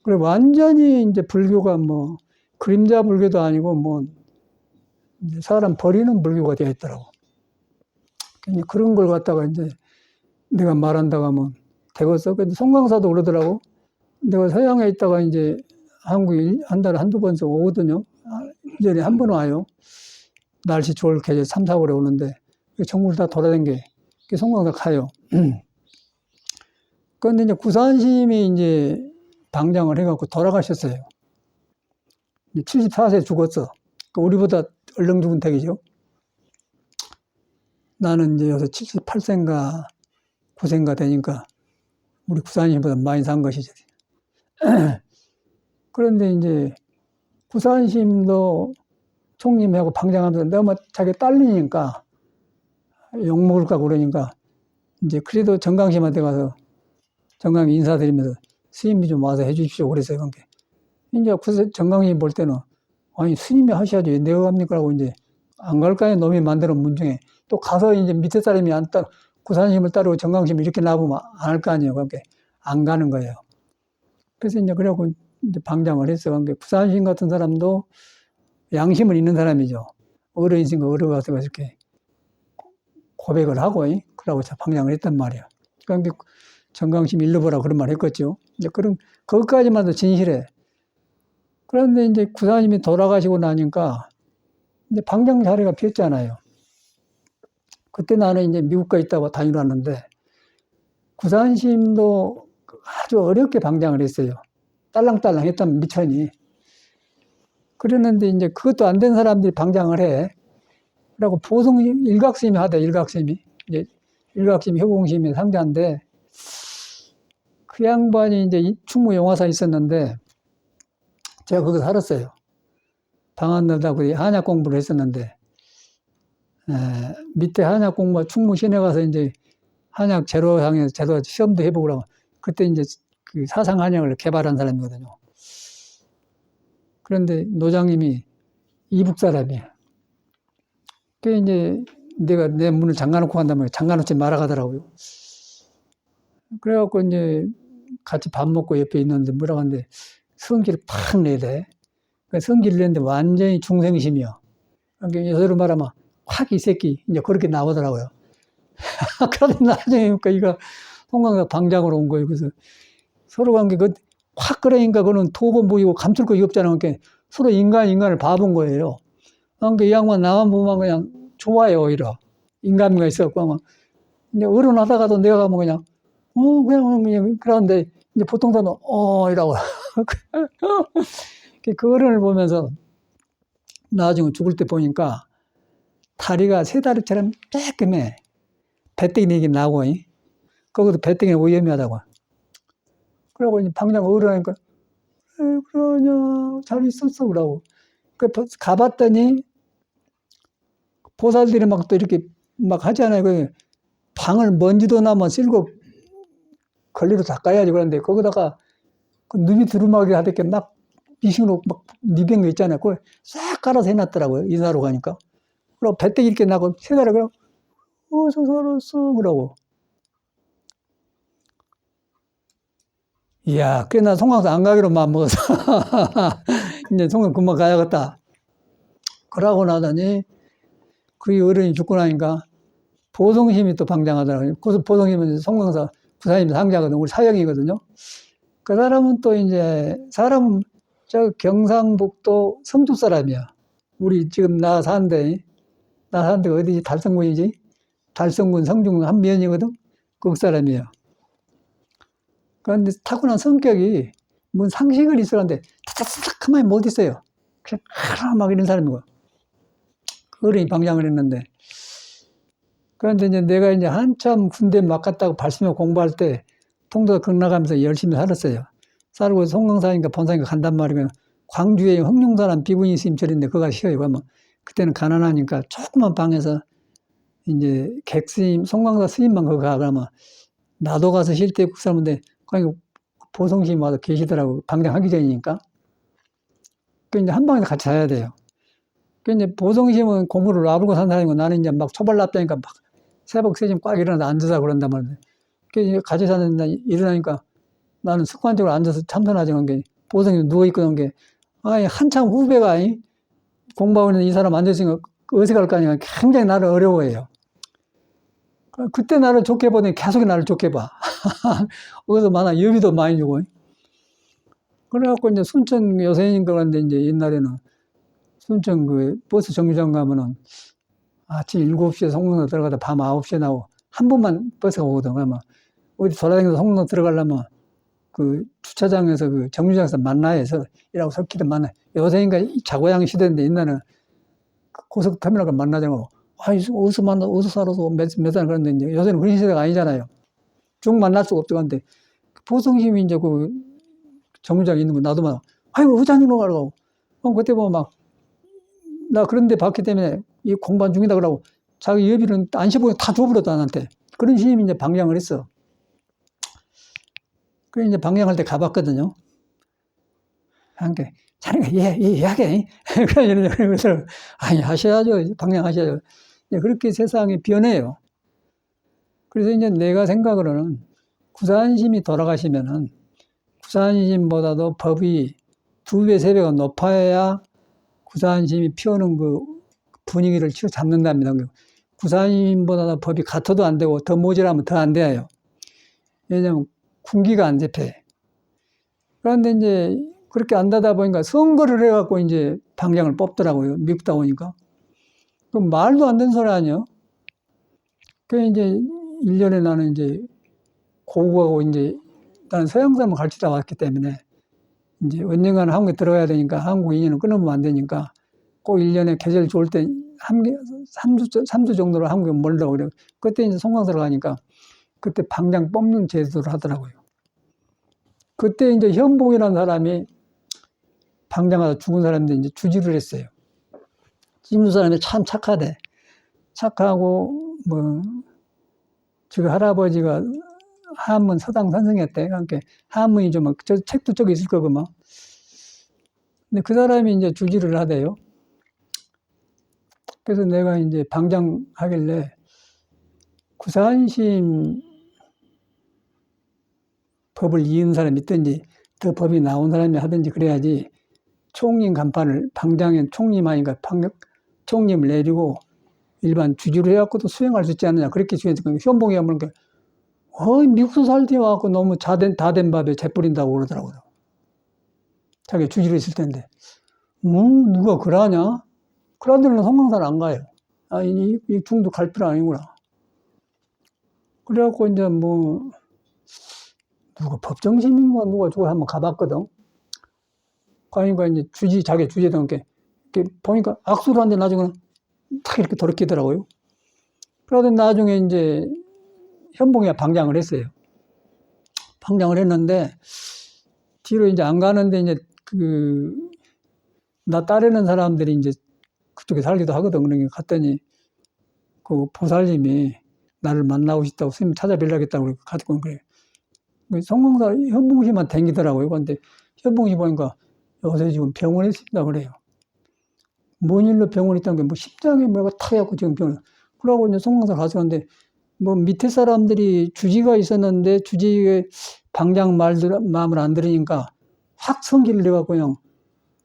그래 완전히 이제 불교가 뭐 그림자 불교도 아니고 뭐 이제 사람 버리는 불교가 되어 있더라고. 그런 걸 갖다가 이제 내가 말한다고 하면 되겠어. 근데 송강사도 그러더라고. 내가 서양에 있다가 이제 한국에 한 달에 한두 번씩 오거든요. 1년에 한 번 와요. 날씨 좋을 때 3, 4월에 오는데 전국을 다 돌아다니게 송강사 가요. 그런데 이제 구산심이 이제 방장을 해갖고 돌아가셨어요. 74세 죽었어. 우리보다 얼른 죽은 댁이죠. 나는 이제 여기서 78세인가 9세인가 되니까 우리 구산심보다 많이 산 것이지. 그런데 이제 구산심도 총님하고 방장하면서 너무 자기 딸리니까 욕먹을까 그러니까 이제 그래도 정강심한테 가서 정강심 인사드리면서 스님이 좀 와서 해주십시오. 그래서 그러니까 이제 정강심 볼 때는 아니 스님이 하셔야지 내가 갑니까? 라고 이제 안 갈까요? 놈이 만드는 문중에 또 가서 이제 밑에 사람이 구산심을 따르고 정강심을 이렇게 놔보면 안 할 거 아니에요. 그러니까 안 가는 거예요. 그래서 이제 그래갖고 이제 방장을 했어. 그러니까 구산심 같은 사람도 양심을 있는 사람이죠. 어른이신가 어려가서 이렇게 고백을 하고, 그러고 방장을 했단 말이야. 그러니까 정강심 일러보라 그런 말 했겠죠. 이제 그것까지만도 진실해. 그런데 이제 구사님이 돌아가시고 나니까 이제 방장 자리가 비었잖아요. 그때 나는 이제 미국 가 있다가 다녀왔는데 구산심도 아주 어렵게 방장을 했어요. 딸랑딸랑 했다면 미천이. 그랬는데 이제 그것도 안 된 사람들이 방장을 해. 그리고 보성 일각심이 하대, 일각심이. 이제 일각심이 효공심이 상자인데 그 양반이 이제 충무 영화사 있었는데 제가 거기서 살았어요. 방한나다 그 한약 공부를 했었는데 밑에 한약 공부 충무 시내 가서 이제 한약 제로상에서 제로 시험도 해보고 그러고 그때 이제 그 사상 한약을 개발한 사람이거든요. 그런데 노장님이 이북 사람이야. 그 이제 내가 내 문을 잠가놓고 간다면 잠가놓지 말아 가더라고요. 그래갖고 이제 같이 밥 먹고 옆에 있는데 뭐라고 하는데 성기를 팍 내야 돼. 성기를 내는데 완전히 중생심이야. 그러니까 여자로 말하면 확 이 새끼 이제 그렇게 나오더라고요. 그러다 나중에 이거 송강사 방장으로 온 거예요. 그래서 서로 관계 확 그러니까 그는 도고 보이고 감출 거 없잖아. 그러니까 서로 인간을 봐본 거예요. 그러니까 이 양반 나만 보면 그냥 좋아요, 오히려. 인간미가 있었고, 이제 어른하다가도 내가 가면 그냥, 그러는데, 이제 보통 사람은, 이라고. 그 어른을 보면서 나중에 죽을 때 보니까 다리가 새 다리처럼 깨끗해. 배때기 내기 나고, 거기도 배때기는 위험하다고. 그러고 이제 방장 어른하니까, 그러냐, 잘 있었어, 그러고. 가봤더니, 보살들이 막 또 이렇게 막 하잖아요. 방을 먼지도 나면 쓸고 걸레로 닦아야지. 그런데 거기다가 그 누비 두루마기 하듯이 막 미싱으로 막 니벤 거 있잖아요. 그걸 싹 깔아서 해놨더라고요. 이사로 가니까. 그리고 배때기 이렇게 나고 세달에 그러고 어서 살았어 그러고. 이야, 그래 나 송강사 안 가기로 마음먹어서 이제 송강 금방 가야겠다. 그러고 나더니 그 어른이 죽고 나니까 보성심이 또 방장하더라고요. 그래서 보성심은 송강사 부사님 상자거든요. 우리 사형이거든요. 그 사람은 또 이제 사람은 저 경상북도 성주 사람이야. 우리 지금 나 사는 데가 어디지? 달성군이지? 달성군 성중 한 면이거든. 그 사람이에요. 그런데 타고난 성격이 뭔 상식을 있으라는데 타닥타닥 가만히 못 있어요. 그냥 막 이런 사람이고. 어른이 방장을 했는데. 그런데 이제 내가 이제 한참 군대 막 갔다고 발심하고 공부할 때 통도 건너가면서 열심히 살았어요. 살고 송강사니까 본사니까 간단 말이에요. 광주에 흥룡사람 비구니 스님철인데 그가 쉬어요. 그러면 그때는 가난하니까 조그만 방에서 이제 객스님, 송강사 스님만 거기 가. 그러면 나도 가서 쉴 때 그 사람인데 그냥 보성스님 와서 계시더라고. 방장하기 전이니까. 그 이제 한 방에서 같이 자야 돼요. 그 이제 보성스님은 공부를 놔불고 산 사람이고 나는 이제 막 초발 났다니까 막 새벽 3시면 꽉 일어나서 앉아서 그런단 말이에요. 그 같이 사는데 일어나니까 나는 습관적으로 앉아서 참선하지 않은 게 보성이 누워있거든 게 아니 한참 후배가 공부하고 있는 이 사람 앉아있으니까 어색할 거 아니야. 굉장히 나를 어려워해요. 그때 나를 좋게 보더니 계속 나를 좋게 봐. 거기서 많아 여비도 많이 주고. 그래갖고 이제 순천 요새니까 그런데 이제 옛날에는 순천 그 버스 정류장 가면은 아침 7시에 송강사 들어가다 밤 9시에 나오고 한 번만 버스가 오거든. 그러면 어디 돌아다니면서 송강사 들어가려면 그 주차장에서 그 정류장에서 만나요. 이라고 석기도 만나요. 요새니까 자고양 시대인데 옛날에는 고속터미널 만나자고. 아, 어디서 만나, 어디서 살아서 몇 살 그런데 이제 요새는 그런 시대가 아니잖아요. 쭉 만날 수가 없어. 근데 보성심이 이제 그 정류장에 있는 거 나도 막, 아이고, 의장님으로 가라고. 그때 보면 막, 나 그런데 봤기 때문에 이 공부한 중이다 그러고 자기 여비는 안 씹고 다 줘버렸다, 나한테. 그런 스님이 이제 방향을 했어. 그래, 이제 방향할 때 가봤거든요. 한게 자네가 예약해. 그래서, 아니, 하셔야죠. 방향하셔야죠. 그렇게 세상이 변해요. 그래서 이제 내가 생각으로는 구산심이 돌아가시면은 구산심보다도 법이 2배, 3배가 높아야 구산심이 피우는 그 분위기를 치고 잡는답니다. 구산심보다도 법이 같아도 안 되고 더 모자라면 더 안 돼요. 왜냐면 군기가 안 잡혀. 그런데 이제 그렇게 안 되다 보니까 선거를 해갖고 이제 방장을 뽑더라고요. 미국 오니까. 그럼 말도 안 되는 소리 아니요? 그 이제 1년에 나는 이제 고국하고 이제 나는 서양 사람을 가르치다 왔기 때문에 이제 언젠가는 한국에 들어가야 되니까 한국 인연은 끊으면 안 되니까 꼭 1년에 계절 좋을 때 3주 정도로 한국에 멀다고 그래요. 그때 이제 송강사를 가니까 그때 방장 뽑는 제도를 하더라고요. 그때 이제 현봉이라는 사람이 방장하다 죽은 사람인데 이제 주지를 했어요. 찜주 사람이 참 착하대. 착하고, 저 할아버지가 한문 서당 선생했대. 그러니까 한문이 좀, 저 책도 저기 있을 거고, 막. 근데 그 사람이 이제 주지를 하대요. 그래서 내가 이제 방장하길래 구산심 법을 이은 사람이 있든지 더 법이 나온 사람이 하든지 그래야지 총림 간판을 방장에 총림하니까 총림을 내리고 일반 주지로 해갖고도 수행할 수 있지 않느냐. 그렇게 수행해서 현봉이 하면 미국서 살때 와갖고 너무 다 된 밥에 재 뿌린다고 그러더라고요. 자기 주지로 있을 텐데. 누가 그러냐? 그런 데는 송강사를 안 가요. 아, 이 중도 갈 필요 아니구나. 그래갖고 이제 누가 법정심인가 누가 저거 한번 가봤거든. 그러니까 이제 자기 주지도 이렇게 보니까 악수를 하는데 나중에는 탁 이렇게 돌이키더라고요. 그러더니 나중에 이제 현봉이가 방장을 했어요. 방장을 했는데 뒤로 이제 안 가는데 이제 나 따르는 사람들이 이제 그쪽에 살기도 하거든. 그러니까 갔더니 그 보살님이 나를 만나고 싶다고 스님 찾아뵈려겠다고 가지고 그래. 성공사 현봉씨만 댕기더라고요. 근데 현봉씨 보니까 요새 지금 병원에 있습니다 그래요. 뭔 일로 병원에 있다는 게 뭐 심장에 뭐가 타갖고 지금 병원. 그러고 이제 성공사 가서 근데 뭐 밑에 사람들이 주지가 있었는데 주지의 방장 마음을 안 들으니까 확 성기를 내갖고 그냥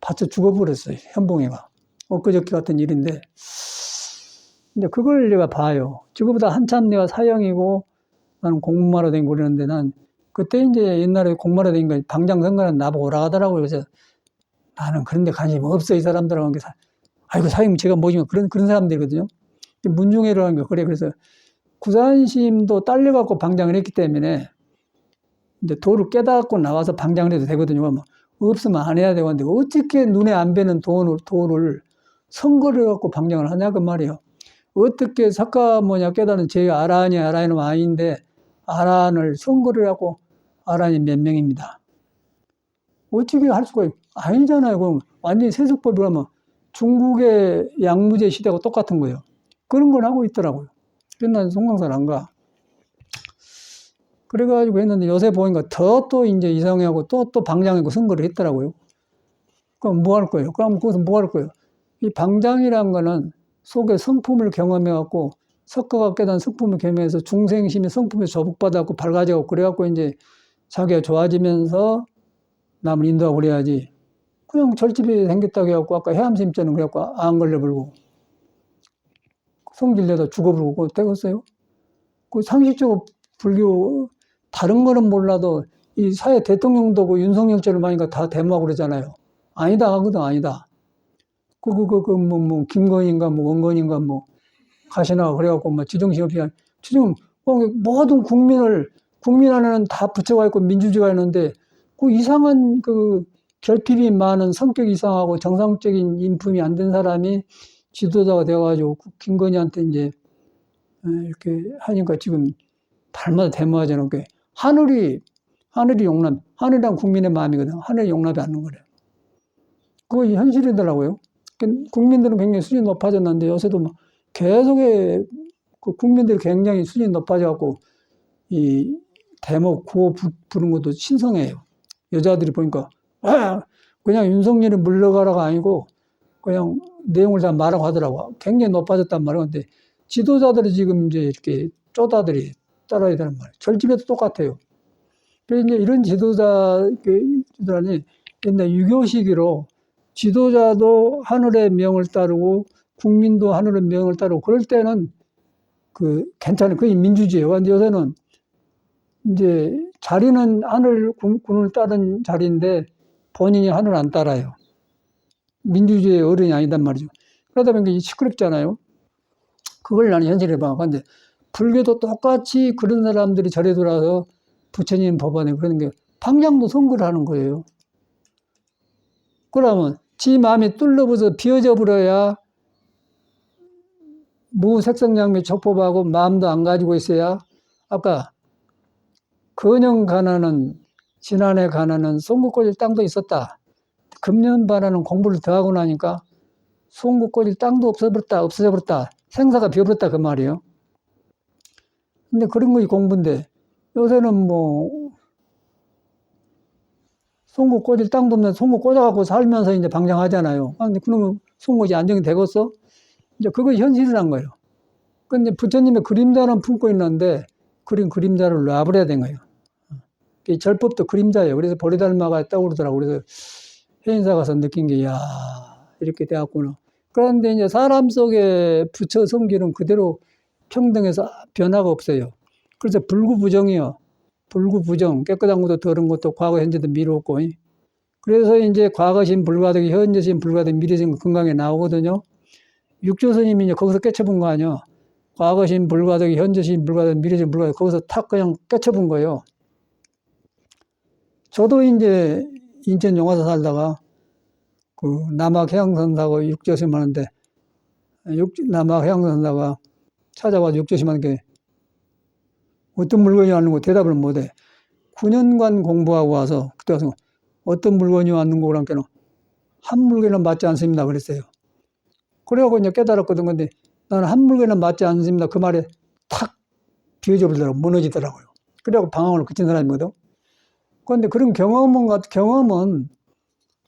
받쳐 죽어버렸어요. 현봉이가. 엊그저께 같은 일인데. 이제 그걸 내가 봐요. 지금보다 한참 내가 사형이고 나는 공무마로 된 거 그러는데 난 그때 이제 옛날에 공무마로 된 거 방장 선거는 나보고 오라 하더라고요. 그래서 나는 그런 데 관심 없어 이 사람들하고. 아이고 사형 제가 뭐지만 그런 사람들이거든요. 문중회라는 거 그래. 그래서 구산심도 딸려갖고 방장을 했기 때문에 이제 도를 깨닫고 나와서 방장을 해도 되거든요. 뭐 없으면 안 해야 되는데 어떻게 눈에 안 뵈는 도를 선거를 해갖고 방장을 하냐 그 말이에요. 어떻게 석가 뭐냐 깨달은 제 아라한이 아닌데 아라한을 선거를 하고 아라한이 몇 명입니다. 어떻게 할 수가 아니잖아요. 그럼 완전히 세속법이라 하면 중국의 양무제 시대하고 똑같은 거예요. 그런 걸 하고 있더라고요. 그래서 난 송강사를 안 가. 그래가지고 했는데 요새 보니까 또 이제 이상하고 또 방장이고 선거를 했더라고요. 그럼 뭐 할 거예요? 그럼 거기서 뭐 할 거예요? 이 방장이란 거는 속에 성품을 경험해갖고 석가가 깨달은 성품을 경험해서 중생심이 성품에 조복받아갖고 밝아져갖고 그래갖고 이제 자기가 좋아지면서 남을 인도하고 그래야지. 그냥 절집이 생겼다고 해갖고 아까 해암심자는 그래갖고 안 걸려버리고 성질 내다 죽어버리고 그거 되겠어요? 그 상식적으로 불교 다른 거는 몰라도 이 사회 대통령도 그 윤석열죄를 많으니까 다 데모하고 그러잖아요. 아니다 하거든 아니다. 뭐 김건희인가 뭐 원건인가 뭐 가시나 그래갖고 뭐 지정신없이 지금 모든 국민 안에는 다 부처가 있고 민주주의가 있는데 그 이상한 그 결핍이 많은 성격이 이상하고 정상적인 인품이 안 된 사람이 지도자가 되어가지고 김건희한테 이제 이렇게 하니까 지금 달마다 데모하자는 게 하늘이 하늘이란 국민의 마음이거든. 하늘이 용납이 안 하는 거래요. 그거 현실이더라고요. 국민들은 굉장히 수준이 높아졌는데 요새도 막 계속해 그 국민들이 굉장히 수준이 높아져갖고 이 데모 구호 부르는 것도 신성해요. 여자들이 보니까 그냥 윤석열이 물러가라가 아니고 그냥 내용을 다 말하고 하더라고. 굉장히 높아졌단 말이에요. 근데 지도자들이 지금 이제 이렇게 쪼다들이 따라야 되는 말이에요. 절집에도 똑같아요. 그래서 이제 이런 지도자들이 옛날 유교 시기로 지도자도 하늘의 명을 따르고 국민도 하늘의 명을 따르고 그럴 때는 그 괜찮아요. 그게 민주주의예요. 근데 요새는 이제 자리는 하늘 군을 따른 자리인데 본인이 하늘 안 따라요. 민주주의의 어른이 아니단 말이죠. 그러다 보니까 시끄럽잖아요. 그걸 나는 현실에 봐. 근데 불교도 똑같이 그런 사람들이 절에 들어와서 부처님 법안에 그러는 게 방장도 선거를 하는 거예요. 그러면 지 마음이 뚫려버려서 비어져 버려야 무색성장미 촉법하고 마음도 안 가지고 있어야 아까 근영 가난은 지난해 가난은 송구 꽂을 땅도 있었다. 금년 반하는 공부를 더 하고 나니까 송구 꽂을 땅도 없어져 버렸다. 생사가 비어버렸다 그 말이에요. 근데 그런 것이 공부인데 요새는 뭐 송구 꽂을 땅도 없는데 송구 꽂아갖고 살면서 이제 방장하잖아요. 근데 그러면 송구지 안정이 되겠어? 이제 그거 현실이란 거예요. 근데 부처님의 그림자는 품고 있는데 그림자를 놔버려야 된 거예요. 절법도 그림자예요. 그래서 보리달마가 떠오르더라고. 그래서 해인사 가서 느낀 게, 야 이렇게 되었구나. 그런데 이제 사람 속에 부처 성질은 그대로 평등해서 변화가 없어요. 그래서 불구부정이요. 불구부정, 깨끗한 것도 더러운 것도 과거, 현재도 미루었고. 그래서 이제 과거신 불가득이 현재신 불가득 미래신 건강에 나오거든요. 육조스님이 이제 거기서 깨쳐본 거 아니야. 과거신 불가득이 현재신 불가득 미래신 불가득 거기서 탁 그냥 깨쳐본 거예요. 저도 이제 인천 용화사 살다가 그 남학 해양선 사고 육조심 하는데 남학 해양선 사다가 찾아와서 육조심 하는 게 어떤 물건이 왔는 거 대답을 못해. 9년간 공부하고 와서 그때 와서 어떤 물건이 왔는 거 그러니까 한 물건은 맞지 않습니다 그랬어요. 그래갖고 이제 깨달았거든. 근데 나는 한 물건은 맞지 않습니다 그 말에 탁 비어져버리더라고, 무너지더라고요. 그래갖고 방황을 그친 사람이거든. 그런데 그런 경험은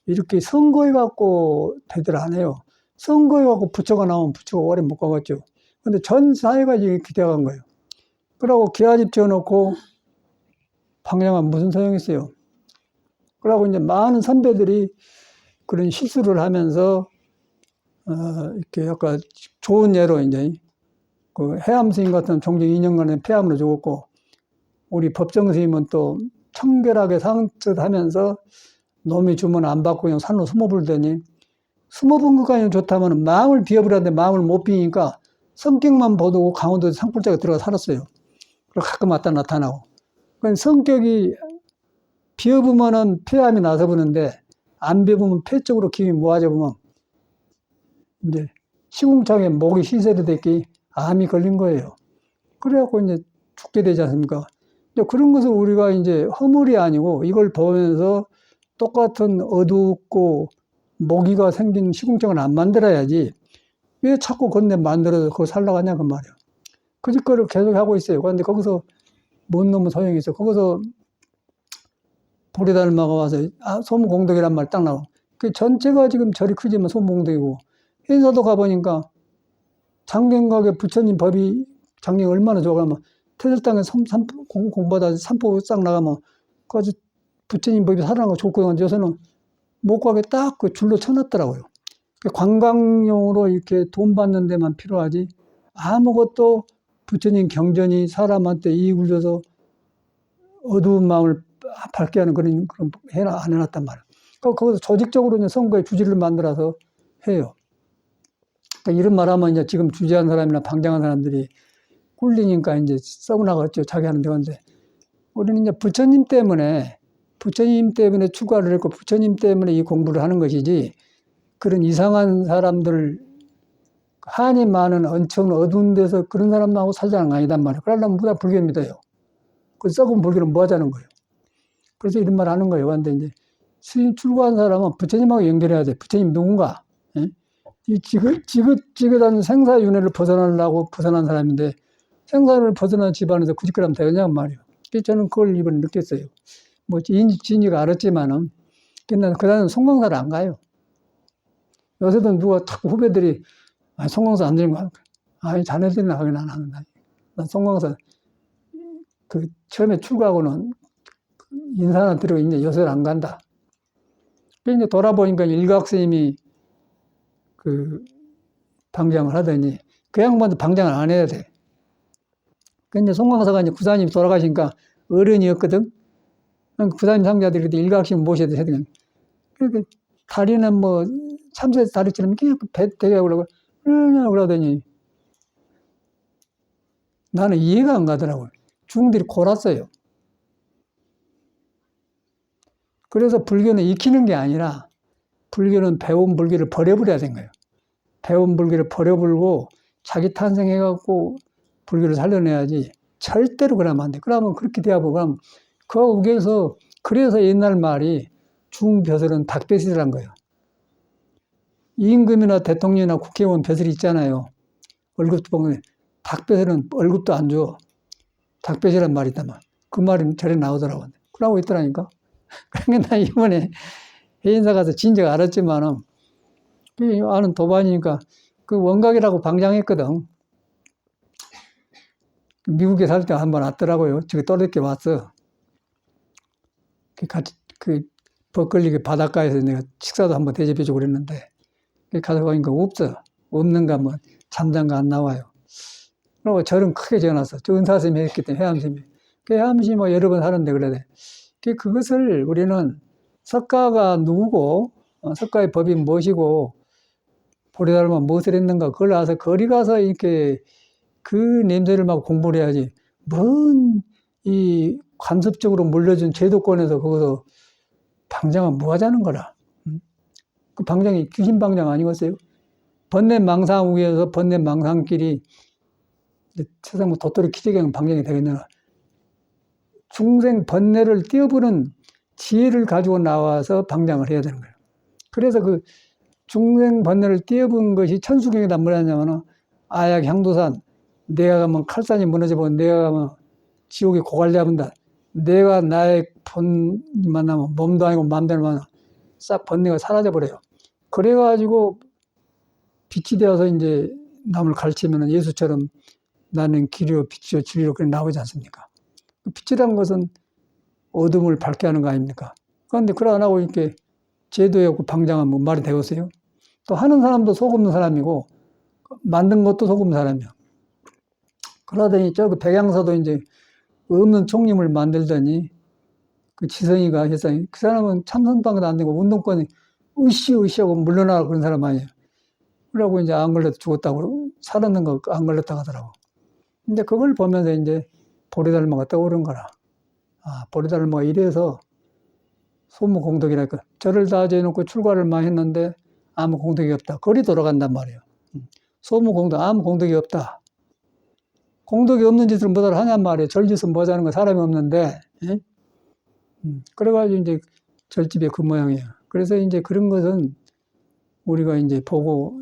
이렇게 선거해갖고 되들 안 해요. 선거해갖고 부처가 나오면 부처가 오래 못 가겠죠. 근데 전 사회가 이렇게 되어간 거예요. 그러고 기아집 지어놓고 방향은 무슨 소용이 있어요. 그러고 이제 많은 선배들이 그런 실수를 하면서, 이렇게 약간 좋은 예로 이제, 그 해암 스님 같은 종종 2년간의 폐암으로 죽었고, 우리 법정 스님은 또 청결하게 상처하면서 놈이 주면 안 받고 그냥 산으로 숨어불더니, 숨어본 것까지는 좋다면 마음을 비워버렸는데 마음을 못 비니까 성격만 보고 강원도 산골짜기 들어가 살았어요. 그리고 가끔 왔다 나타나고. 그러니까 성격이 비워보면은 폐암이 나서 보는데, 안 비워보면 폐 쪽으로 기운이 모아져 보면, 이제 시궁창에 목이 시설이 됐기 암이 걸린 거예요. 그래갖고 이제 죽게 되지 않습니까? 그런 것을 우리가 이제 허물이 아니고 이걸 보면서 똑같은 어둡고 모기가 생긴 시궁창을 안 만들어야지 왜 자꾸 건데 만들어서 그거 살라고 하냐 그 말이야. 그 짓거리를 계속 하고 있어요. 그런데 거기서 못 넘으면 소용이 있어. 거기서 보리달마가 와서 소문공덕이란 말 딱 나오고, 그 전체가 지금 절이 크지만 소문공덕이고, 인사도 가보니까 장경각에 부처님 법이 장경이 얼마나 좋아하면 태설당에 공부하다 산포 싹 나가면 그 아주 부처님 법이 살아난 거 좋고요. 요새는 못 가게 딱 그 줄로 쳐놨더라고요. 관광용으로 이렇게 돈 받는 데만 필요하지 아무것도 부처님 경전이 사람한테 이익을 줘서 어두운 마음을 밝게 하는 그런 안 해놨단 말이에요. 거기서 조직적으로 이제 선거의 주지를 만들어서 해요. 그러니까 이런 말 하면 이제 지금 주재한 사람이나 방장한 사람들이 꿀리니까 이제 썩나갔죠. 자기 하는 데 건데. 우리는 이제 부처님 때문에 추가를 했고, 부처님 때문에 이 공부를 하는 것이지, 그런 이상한 사람들, 한이 많은 엄청 어두운 데서 그런 사람하고 살자는 거 아니단 말이에요. 그러려면 무다 불교 믿어요. 그 썩은 불교는 뭐 하자는 거예요. 그래서 이런 말 하는 거예요. 근데 이제 스님 출가한 사람은 부처님하고 연결해야 돼. 부처님 누군가? 예? 이 지긋지긋한 생사윤회를 벗어나려고 벗어난 사람인데, 생사를 벗어난 집안에서 그 짓거리 하면 되겠냐고 말이에요. 그래서 저는 그걸 이번에 느꼈어요. 뭐, 진이가 알았지만은, 나는 그다음에 송광사를 안 가요. 요새도 누가 자꾸 후배들이, 송광사 안 되는 거, 자네들이나 하긴 안 한다. 난 송광사, 처음에 출가하고는 인사나 드리고 이제 요새를 안 간다. 이제 돌아보니까 일각스님이 방장을 하더니, 그 양반도 방장을 안 해야 돼. 근데 송광사가 이제 구사님 돌아가시니까 어른이었거든. 구사님 상자들이 그때 일각심 모셔야 돼. 그러니까 다리는 뭐 참새 다리처럼 그냥 되게 하고 그러더니 나는 이해가 안 가더라고요. 중들이 골았어요. 그래서 불교는 익히는 게 아니라 불교는 배운 불교를 버려버려야 되는 거예요. 배운 불교를 버려버리고 자기 탄생해갖고 불교를 살려내야지 절대로 그러면 안 돼. 그러면 그렇게 돼야고 그럼 그 우겨서 그래서 옛날 말이 중벼슬은 닭벼슬이란 거예요. 임금이나 대통령이나 국회의원 벼슬이 있잖아요. 월급도 보면 닭벼슬은 월급도 안 줘. 닭벼슬이란 말이 있단 말이야. 그 말이 절에 나오더라고요. 그러고 있더라니까. 그러니까 나 이번에 해인사 가서 진작 알았지만은 아는 도반이니까 그 원각이라고 방장했거든. 미국에 살 때 한번 왔더라고요. 저기 떨어졌게 왔어. 같이 버클리 바닷가에서 내가 식사도 한번 대접해주고 그랬는데 가서 보니까 없어. 없는가 뭐 잠잠가 안 나와요. 그리고 절은 크게 지어놨어. 저 은사스님이 했기 때문에 해암스님이. 그 해암스님이 뭐 여러 번 하는데 그래. 그것을 우리는 석가가 누구고 석가의 법이 무엇이고 보리달마 무엇을 했는가 그걸 알아서 거리 가서 이렇게 그 냄새를 막 공부를 해야지. 뭔 이 간섭적으로 물려준 제도권에서 거기서 방장은 뭐 하자는 거라. 그 방장이 귀신 방장 아니겠어요? 번뇌 망상 위에서 번뇌 망상끼리 세상 뭐 도토리 키재경 방장이 되겠느냐. 중생 번뇌를 띄어보는 지혜를 가지고 나와서 방장을 해야 되는 거예요. 그래서 그 중생 번뇌를 띄어본 것이 천수경에다 뭐라냐면은 아약 향도산 내가 가면 칼산이 무너져버리고 내가 가면 지옥의 고갈 잡은다. 내가 나의 본이 만나면 몸도 아니고 마음대로 만나면 싹 번뇌가 사라져버려요. 그래가지고 빛이 되어서 이제 남을 가르치면 예수처럼 나는 길이요 빛이요 진리로 그렇게 나오지 않습니까? 빛이라는 것은 어둠을 밝게 하는 거 아닙니까? 그런데 그러 안 하고 이렇게 제도에 없고 방장하면 뭐 말이 되겠어요? 또 하는 사람도 속 없는 사람이고 만든 것도 속 없는 사람이야. 그러더니 저 그 백양사도 이제 없는 총림을 만들더니 그 지성이가 해서 그 사람은 참선방도 안 되고 운동권이 으쌰으쌰하고 물러나라 그런 사람 아니에요. 그러고 이제 안 걸려도 죽었다고 살았는 거 안 걸렸다고 하더라고. 근데 그걸 보면서 이제 보리달마가 떠오른 거라. 아, 보리달마가 이래서 소무공덕이랄까. 절을 다 지어놓고 출가를 많이 했는데 아무 공덕이 없다. 거리 돌아간단 말이에요. 소무공덕, 아무 공덕이 없다. 공덕이 없는 짓을 뭐들 하냔 말이에요. 절짓은 뭐 하자는 거 사람이 없는데. 예? 그래가지고 이제 절집에 그 모양이에요. 그래서 이제 그런 것은 우리가 이제 보고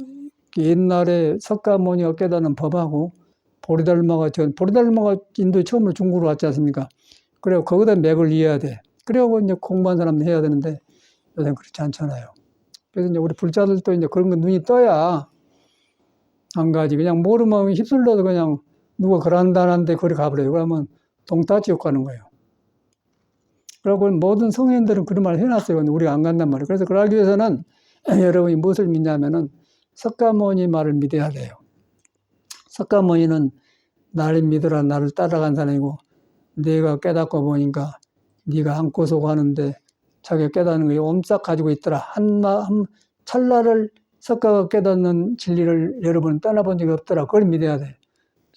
옛날에 석가모니가 깨닫는 법하고 보리달마가 인도에 처음으로 중국으로 왔지 않습니까? 그래고 거기다 맥을 이어야 돼. 그래고 이제 공부한 사람들 해야 되는데 요새는 그렇지 않잖아요. 그래서 이제 우리 불자들도 이제 그런 거 눈이 떠야 안 가지. 그냥 모르면 휩쓸려도 그냥 누가 그런다는데 거기 가버려요. 그러면 동따지옥 가는 거예요. 그리고 모든 성인들은 그런 말을 해놨어요. 근데 우리가 안 간단 말이에요. 그래서 그걸 알기 위해서는 여러분이 무엇을 믿냐면은 석가모니 말을 믿어야 돼요. 석가모니는 나를 믿으라 나를 따라간 사람이고 내가 깨닫고 보니까 네가 안고서 가는데 자기가 깨닫는 거 옴싹 가지고 있더라. 한 찰나를 석가가 깨닫는 진리를 여러분 떠나본 적이 없더라. 그걸 믿어야 돼.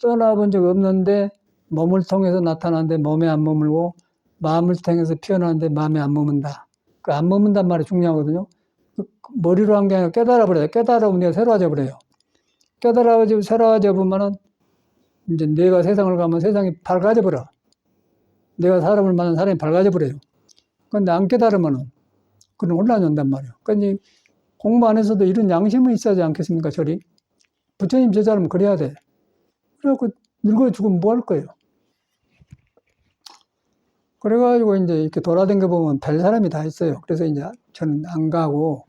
떠나본 적이 없는데 몸을 통해서 나타나는데 몸에 안 머물고 마음을 통해서 피어나는데 마음에 안 머문다. 그 안 머문단 말이 중요하거든요. 머리로 한 게 아니라 깨달아 버려요. 깨달으면 내가 새로워져 버려요. 깨달아지고 새로워져 보면은 이제 내가 세상을 가면 세상이 밝아져 버려. 내가 사람을 만나는 사람이 밝아져 버려요. 그런데 안 깨달으면은 그건 혼란이 온단 말이에요. 그러니까 공부 안에서도 이런 양심은 있어야지 않겠습니까? 저리 부처님 제자라면 그래야 돼. 그래갖고 늙어 죽으면 뭐 할 거예요? 그래가지고 이제 이렇게 돌아다니게 보면 별 사람이 다 있어요. 그래서 이제 저는 안 가고,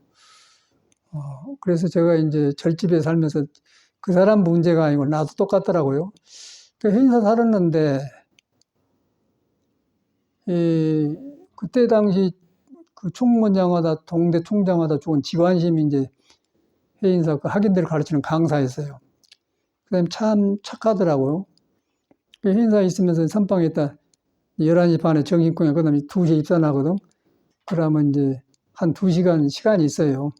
그래서 제가 이제 절집에 살면서 그 사람 문제가 아니고 나도 똑같더라고요. 그 해인사 살았는데, 그때 당시 그 총무장하다, 동대 총장하다 죽은 지관심이 이제 해인사 그 학인들을 가르치는 강사였어요. 그 다음에 참 착하더라고요. 그 해인사에 있으면서 선방에 있다 11시 반에 정신공연, 그 다음에 2시에 입산하거든. 그러면 이제 한 2시간 시간이 있어요.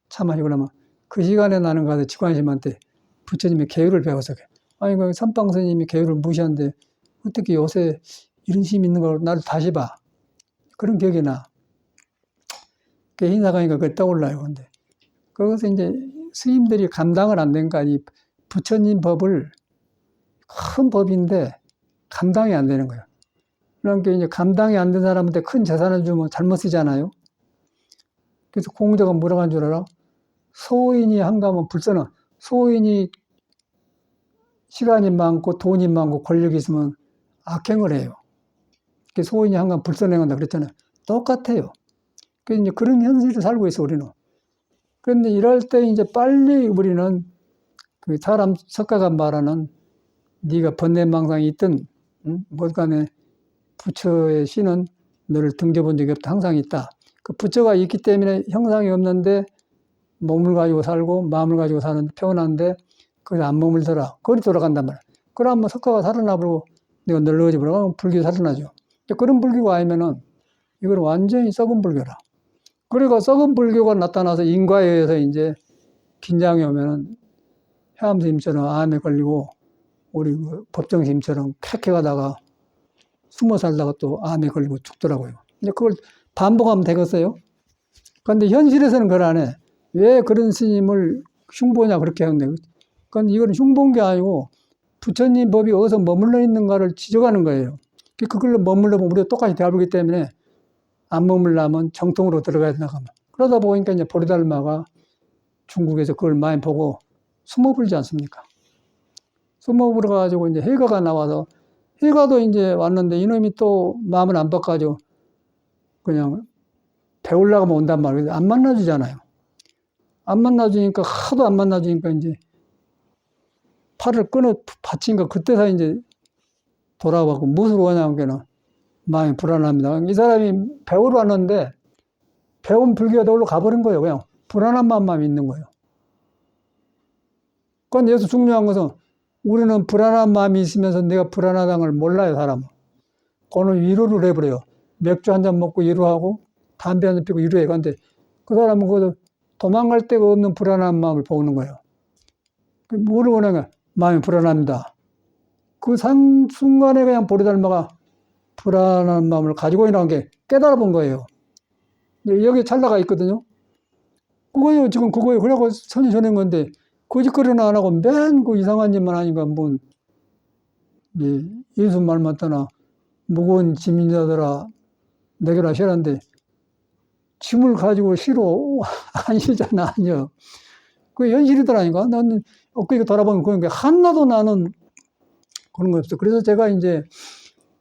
차 마시고 그러면 그 시간에 나는 가서 지관심한테 부처님의 계율을 배워서 아니, 그 선방 스님이 계율을 무시하는데 어떻게 요새 이런 힘이 있는 걸 나를 다시 봐. 그런 기억이 나. 그 인사 가니까 그게 떠올라요. 근데 그것은 이제 스님들이 감당을 안 되니까 이 부처님 법을 큰 법인데 감당이 안 되는 거예요. 그러니까 이제 감당이 안 된 사람한테 큰 재산을 주면 잘못 쓰잖아요. 그래서 공자가 뭐라고 한 줄 알아? 소인이 한가하면 불선은 소인이 시간이 많고 돈이 많고 권력이 있으면 악행을 해요. 소인이 한가하면 불선행한다 그랬잖아요. 똑같아요. 그래서 이제 그런 현실을 살고 있어, 우리는. 그런데 이럴 때 이제 빨리 우리는 그 사람 석가가 말하는 네가 번뇌망상이 있든 뭐 간에 부처의 신은 너를 등져본 적이 없다. 항상 있다. 그 부처가 있기 때문에 형상이 없는데 몸을 가지고 살고 마음을 가지고 사는데 표현하는데 거기서 안 머물더라. 거리 돌아간단 말이야. 그러면 석가가 살아나버리고 내가 널러져 버리면 불교 살아나죠. 그런 불교가 아니면은 이건 완전히 썩은 불교라. 그리고 썩은 불교가 나타나서 인과에 의해서 이제 긴장이 오면은 해암스님처럼 암에 걸리고 우리 그 법정스님처럼 쾌쾌하다가 숨어 살다가 또 암에 걸리고 죽더라고요. 이제 그걸 반복하면 되겠어요? 그런데 현실에서는 그걸 안 해. 왜 그런 스님을 흉보냐 그렇게 하는데, 그건 이건 흉본 게 아니고 부처님 법이 어디서 머물러 있는가를 지적하는 거예요. 그걸로 머물러면 우리가 똑같이 대하기 때문에 안 머물려면 정통으로 들어가야 나가면. 그러다 보니까 이제 보리달마가 중국에서 그걸 많이 보고 숨어불지 않습니까? 수모부로 가지고 이제 해가가 나와서 해가도 이제 왔는데 이놈이 또 마음을 안 바꿔가지고 그냥 배우려고 하면 온단 말이에요. 안 만나주잖아요. 안 만나주니까 하도 안 만나주니까 이제 팔을 끊어 받치니까 그때서 이제 돌아와고 무엇을 원하냐면 마음이 불안합니다. 이 사람이 배우러 왔는데 배운 불교가 올로 가버린 거예요. 그냥 불안한 마음만 있는 거예요. 그런데 여기서 중요한 것은 우리는 불안한 마음이 있으면서 내가 불안하다는 걸 몰라요, 사람은. 그거는 위로를 해버려요. 맥주 한 잔 먹고 위로하고 담배 한 잔 피고 위로해. 근데 그 사람은 그거 도망갈 데가 없는 불안한 마음을 보는 거예요. 뭐를 원하냐? 마음이 불안합니다. 그 순간에 그냥 보리달마가 불안한 마음을 가지고 있는 게 깨달아 본 거예요. 여기 찰나가 있거든요. 그거예요. 지금 그거예요. 그래갖고 선이 전한 건데 거짓거리는 안 하고 맨 그 이상한 짓만 하니까 뭔 예수 말 맞다나 무거운 짐이자더라 내게라 싫은데 짐을 가지고 싫어 안 싫잖아. 아니요. 그 현실이더라니까. 나는 엊그저께 돌아보면 그런 게 하나도 나는 그런 거 없어. 그래서 제가 이제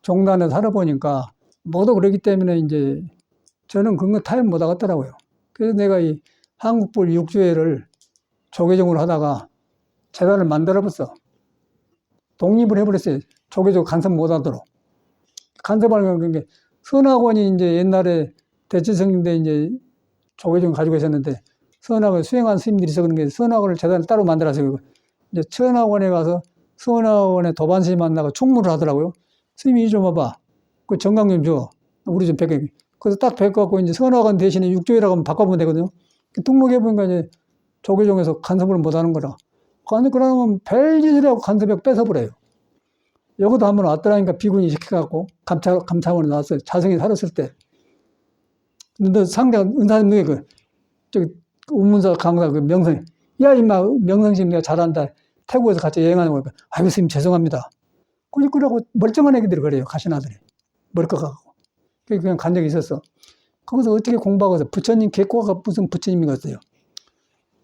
종단에 살아보니까 모두 그러기 때문에 이제 저는 그런 거 타협 못 하겠더라고요. 그래서 내가 이 한국불 6주회를 조계종으로 하다가 재단을 만들어봤어. 독립을 해버렸어요. 조계종 간섭 못 하도록. 간섭하는 게 선학원이 이제 옛날에 대체성인데 이제 조계종 가지고 있었는데 선학을 수행한 스님들이 있어 그런 게 선학원을 재단을 따로 만들어서 이제 천학원에 가서 선학원에 도반 스님 만나고 충무를 하더라고요. 스님이 좀 와봐. 그 정강 좀 줘. 우리 좀 뵙게. 그래서 딱 뵙고 이제 선학원 대신에 육조회라고 하면 바꿔보면 되거든요. 등록해보니까 이제 조계종에서 간섭을 못 하는 거라. 근데 그러면 별짓을 하고 간섭액 뺏어버려요. 여기도 한번 왔더라니까 비군이 시켜갖고 감차원에 나왔어요. 자성이 살았을 때. 근데 상대가 은사님 누구야? 저기 운문사 강사 그 명성. 야 임마 명성심 내가 잘한다. 태국에서 같이 여행하는 거니까 아이고 스님 죄송합니다. 그러고 멀쩡한 애기들이 그래요. 가신 아들이. 머리 깎아갖고. 그냥 간 적이 있었어. 거기서 어떻게 공부하고서 부처님 개꼬가 무슨 부처님이겠어요.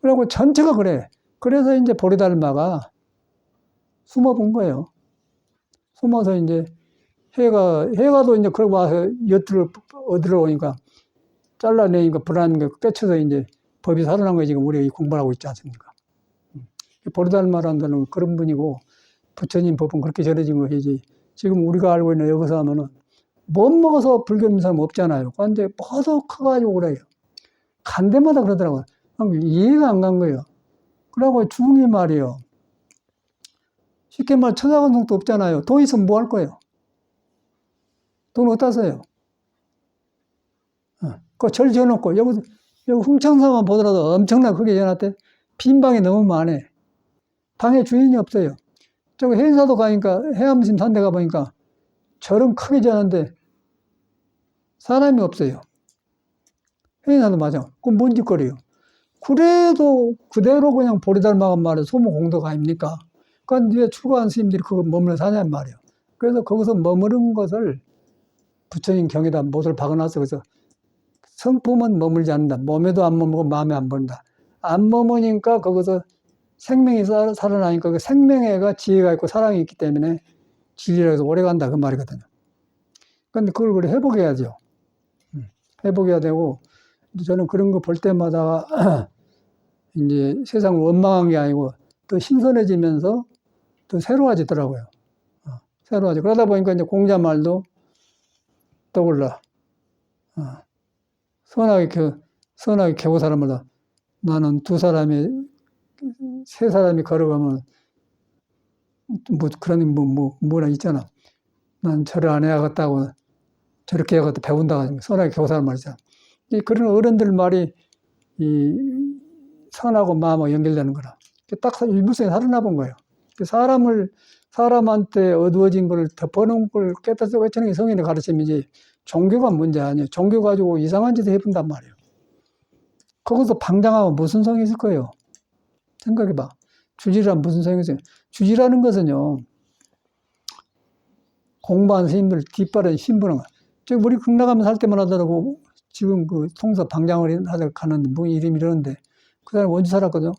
그리고 전체가 그래. 그래서 이제 보리달마가 숨어본 거예요. 숨어서 이제 해가도 이제 그러고 와서 엿들어 얻으러 오니까 잘라내니까 불안한 게 깨쳐서 이제 법이 살아난 거예요. 지금 우리가 이 공부를 하고 있지 않습니까? 보리달마라는 데는 그런 분이고 부처님 법은 그렇게 전해진 것이지 지금 우리가 알고 있는 여기서 하면은 못 먹어서 불교 믿는 사람 없잖아요. 그런데 모두 커가지고 그래요. 간 데마다 그러더라고요. 이해가 안 간 거예요. 그러고 중이 말이에요. 쉽게 말 찾아간 정도 없잖아요. 돈 있으면 뭐 할 거예요? 돈 어디다 써요? 그거 절 지어놓고 여기 흥청사만 보더라도 엄청나게 크게 지어놨대. 빈 방이 너무 많아. 방에 주인이 없어요. 저기 해인사도 가니까 해암심 산대 가보니까 절은 크게 지었는데 사람이 없어요. 해인사도 맞아. 그건 뭔 짓거리예요? 그래도 그대로 그냥 보리달마가 말이에요. 소모공덕 아닙니까? 그러니까 왜 출가한 스님들이 그거 머물러 사냔 말이에요. 그래서 거기서 머무른 것을 부처님 경에다 못을 박아놨어. 그래서 성품은 머물지 않는다. 몸에도 안 머물고 마음에 안 번다. 안 머무니까 거기서 생명이 살아나니까 그 생명에가 지혜가 있고 사랑이 있기 때문에 진리라 해서 오래 간다. 그 말이거든요. 그런데 그걸 그래 회복해야죠. 회복해야 되고, 저는 그런 거 볼 때마다 이제 세상을 원망한 게 아니고 또 신선해지면서 또 새로워지더라고요. 새로워져. 그러다 보니까 이제 공자말도 떠올라. 선하게 개고 사람마다 나는 세 사람이 걸어가면 뭐 그런 뭐라 있잖아. 난 절을 안 해야겠다고 저렇게 해야겠다 배운다. 선하게 개고 사람 말이잖아. 그런 어른들 말이 이 선하고 마음하고 연결되는 거라. 딱 일부성에 살아나 본 거예요. 사람한테 어두워진 걸 덮어놓은 걸 깨닫고 외치는 게 성인의 가르침이지 종교가 문제 아니에요. 종교 가지고 이상한 짓을 해본단 말이에요. 거기서 방장하면 무슨 성이 있을 거예요? 생각해봐. 주지라는 무슨 성이 있어요? 주지라는 것은요, 공부한 스님들 뒷발에 신부는 거야. 우리 극락하면 살 때만 하더라고. 지금 그 통사 방장을 하다 가는데, 뭐 이름이 이러는데, 그 사람 언제 살았거든요?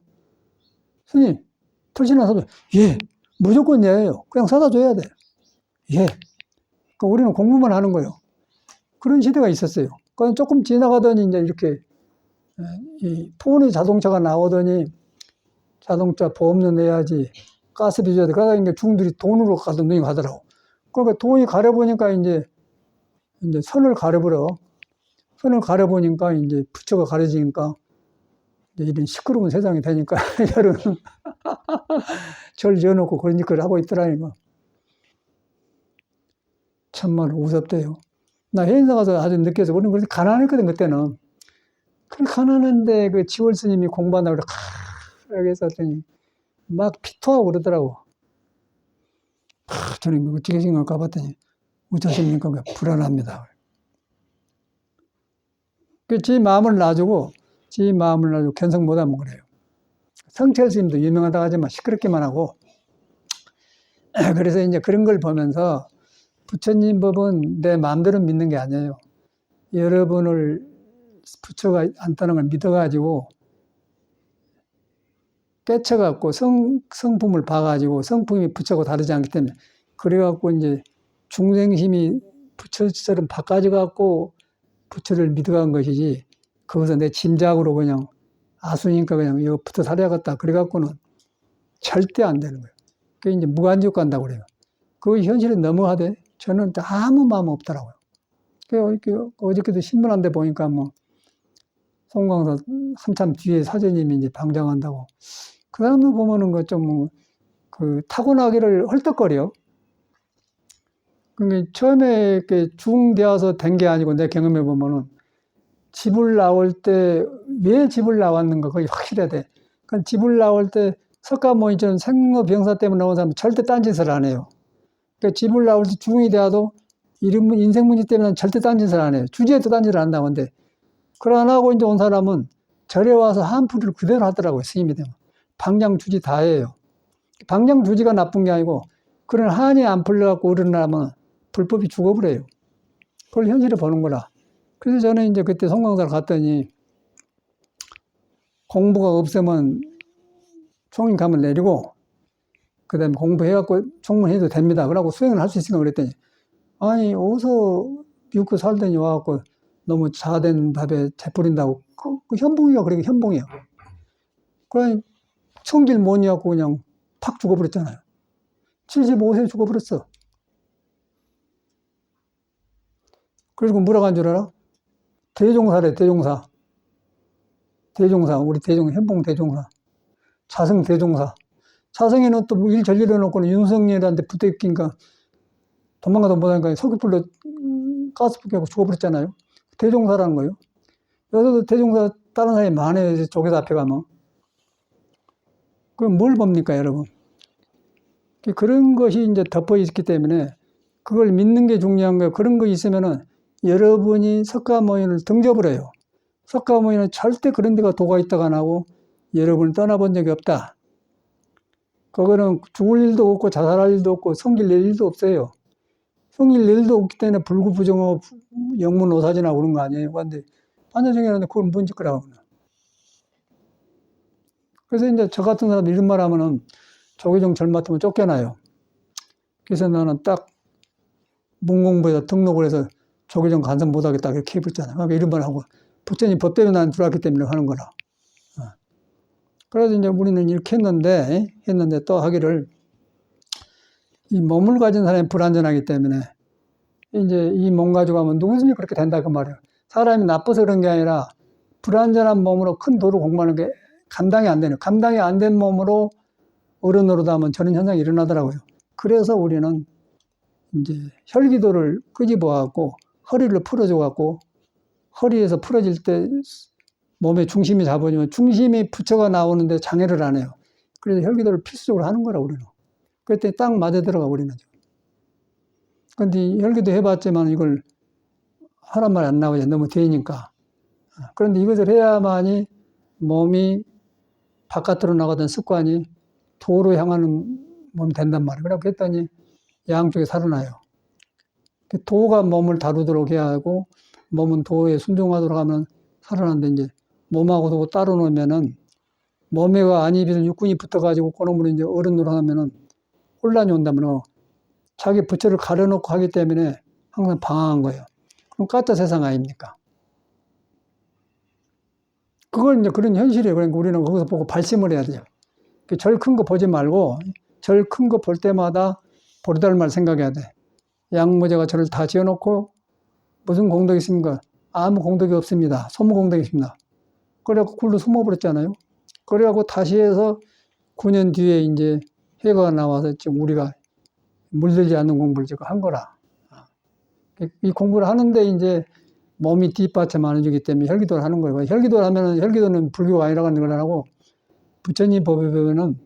스님, 털신한 사람, 예, 무조건 예예요. 그냥 사다 줘야 돼. 예. 그러니까 우리는 공부만 하는 거예요. 그런 시대가 있었어요. 그건 조금 지나가더니 이제 이렇게 이 폰이 자동차가 나오더니 자동차 보험료 내야지, 가스비 줘야 돼. 그러다 이제 중들이 돈으로 가서 눈이 가더라고. 그러니까 돈이 가려보니까 이제 선을 가려버려. 선을 가려보니까 이제 부처가 가려지니까 이제 이런 시끄러운 세상이 되니까 여러분 절 지어놓고 그런 짓을 하고 있더라니까. 참말로 무섭대요. 나 해인사 가서 아주 느껴서 우리는 그렇게 가난했거든 그때는. 그 가난한데 그 지월 스님이 공부한다고 그래 했더니 막 피토하고 그러더라고. 저는 어떻게 생각할까 봤더니 어쩌십니까? 불안합니다. 지 마음을 놔주고 견성 못하면 그래요. 성철 스님도 유명하다고 하지만 시끄럽기만 하고. 그래서 이제 그런 걸 보면서 부처님 법은 내 마음대로 믿는 게 아니에요. 여러분을 부처가 안다는 걸 믿어가지고 깨쳐갖고 성품을 봐가지고 성품이 부처하고 다르지 않기 때문에 그래갖고 이제 중생심이 부처처럼 바꿔져갖고 부처를 믿어간 것이지 거기서 내 짐작으로 그냥 아수니까 그냥 이거 부처 살아야겠다 그래갖고는 절대 안 되는 거예요. 그게 이제 무간지옥 간다고 그래요. 그거 현실에 넘어가되 저는 아무 마음 없더라고요. 어저께도 신문 한 대 보니까 뭐 송광사 한참 뒤에 사제님이 이제 방장한다고. 그 사람들 보면은 그 타고나기를 헐떡거려. 그게 처음에 중되어서 된 게 아니고 내 경험해 보면은 집을 나올 때 왜 집을 나왔는가 그게 확실해야 돼. 그러니까 집을 나올 때 석가모니처럼 생로병사 때문에 나온 사람은 절대 딴짓을 안 해요. 그러니까 집을 나올 때 중이 되어도 인생 문제 때문에 절대 딴짓을 안 해요. 주제에도 딴짓을 안 한다고 하는데 그걸 안 하고 이제 온 사람은 절에 와서 한풀이를 그대로 하더라고요. 스님이 되면. 방장주지 다 해요. 방장주지가 나쁜 게 아니고 그런 한이 안 풀려갖고 어른나면 불법이 죽어버려요. 그걸 현실에 보는 거라. 그래서 저는 이제 그때 송광사를 갔더니 공부가 없으면 총인감을 내리고 그 다음에 공부해갖고 총문해도 됩니다. 그러고 수행을 할 수 있으니까 그랬더니 아니 어디서 미국 살더니 와갖고 너무 자된 답에 재뿌린다고 그 현봉이가 그러니까 현봉이야. 그러니 성질 못 이어갖고 그냥 팍 죽어버렸잖아요. 75세에 죽어버렸어. 그래서 뭐라고 한 줄 알아? 대종사래, 대종사. 대종사, 우리 현봉 대종사. 자성 대종사. 자성에는 또 일 저질러 놓고는 윤석열한테 붙어있기니까 도망가도 못하니까 석유불로 가스 붙게 하고 죽어버렸잖아요. 대종사라는 거예요. 여기서도 대종사 다른 사람이 많아요. 조계사 앞에 가면. 그럼 뭘 봅니까, 여러분? 그런 것이 이제 덮어 있기 때문에 그걸 믿는 게 중요한 거예요. 그런 거 있으면은 여러분이 석가모니를 등져버려요. 석가모니는 절대 그런 데가 도가 있다가 안 하고 여러분을 떠나본 적이 없다. 그거는 죽을 일도 없고 자살할 일도 없고 성질 낼 일도 없어요. 성질 낼 일도 없기 때문에 불구부정하고 영문오사진하고 그런 거 아니에요. 그런데 반야정이라는데 그걸 뭔 짓거라고. 그래서 이제 저 같은 사람 이런 말 하면은 조계종 절 맡으면 쫓겨나요. 그래서 나는 딱 문공부에다 등록을 해서 조계종 간섭 못하겠다 이렇게 해버렸잖아요. 그러니까 이런 말 하고 부처님 법 때문에 난 들어왔기 때문에 하는 거라. 그래서 이제 우리는 이렇게 했는데 또 하기를 이 몸을 가진 사람이 불완전하기 때문에 이제 이 몸 가지고 하면 누구든지 그렇게 된다 그 말이에요. 사람이 나빠서 그런 게 아니라 불완전한 몸으로 큰 도를 공부하는 게 감당이 안 되는, 감당이 안 된 몸으로 어른으로도 하면 저런 현상이 일어나더라고요. 그래서 우리는 이제 혈기도를 끄집어갖고 허리를 풀어줘갖고 허리에서 풀어질 때 몸의 중심이 잡아주면 중심이 부처가 나오는데 장애를 안 해요. 그래서 혈기도를 필수적으로 하는 거라 우리는. 그랬더니 딱 맞아 들어가 우리는. 그런데 혈기도 해봤지만 이걸 하란 말이 안 나오죠. 너무 되니까. 그런데 이것을 해야만이 몸이 바깥으로 나가던 습관이 도로 향하는 몸이 된단 말이에요. 그래서 했더니 양쪽에 살아나요. 도가 몸을 다루도록 해야 하고 몸은 도에 순종하도록 하면 살아나는데 이제 몸하고도 따로 놓으면은 몸에가 안입에서 육군이 붙어가지고 그놈으로 이제 어른으로 하면은 혼란이 온다면 자기 부처를 가려놓고 하기 때문에 항상 방황한 거예요. 그럼 가짜 세상 아닙니까? 그걸 이제 그런 현실이에요. 그러니까 우리는 거기서 보고 발심을 해야 돼요. 절 큰 거 보지 말고 절 큰 거 볼 때마다 보리달말 생각해야 돼. 양무제가 절을 다 지어놓고 무슨 공덕이 있습니까? 아무 공덕이 없습니다. 소무공덕이 있습니다. 그래갖고 굴로 숨어버렸잖아요. 그래갖고 다시 해서 9년 뒤에 이제 해가 나와서 지금 우리가 물들지 않는 공부를 지금 한 거라. 이 공부를 하는데 이제 몸이 뒷받침 안 해주기 때문에 혈기도를 하는 거예요. 혈기도를 하면은 혈기도는 불교가 아니라고 하는 걸 안 하고 부처님 법에 보면은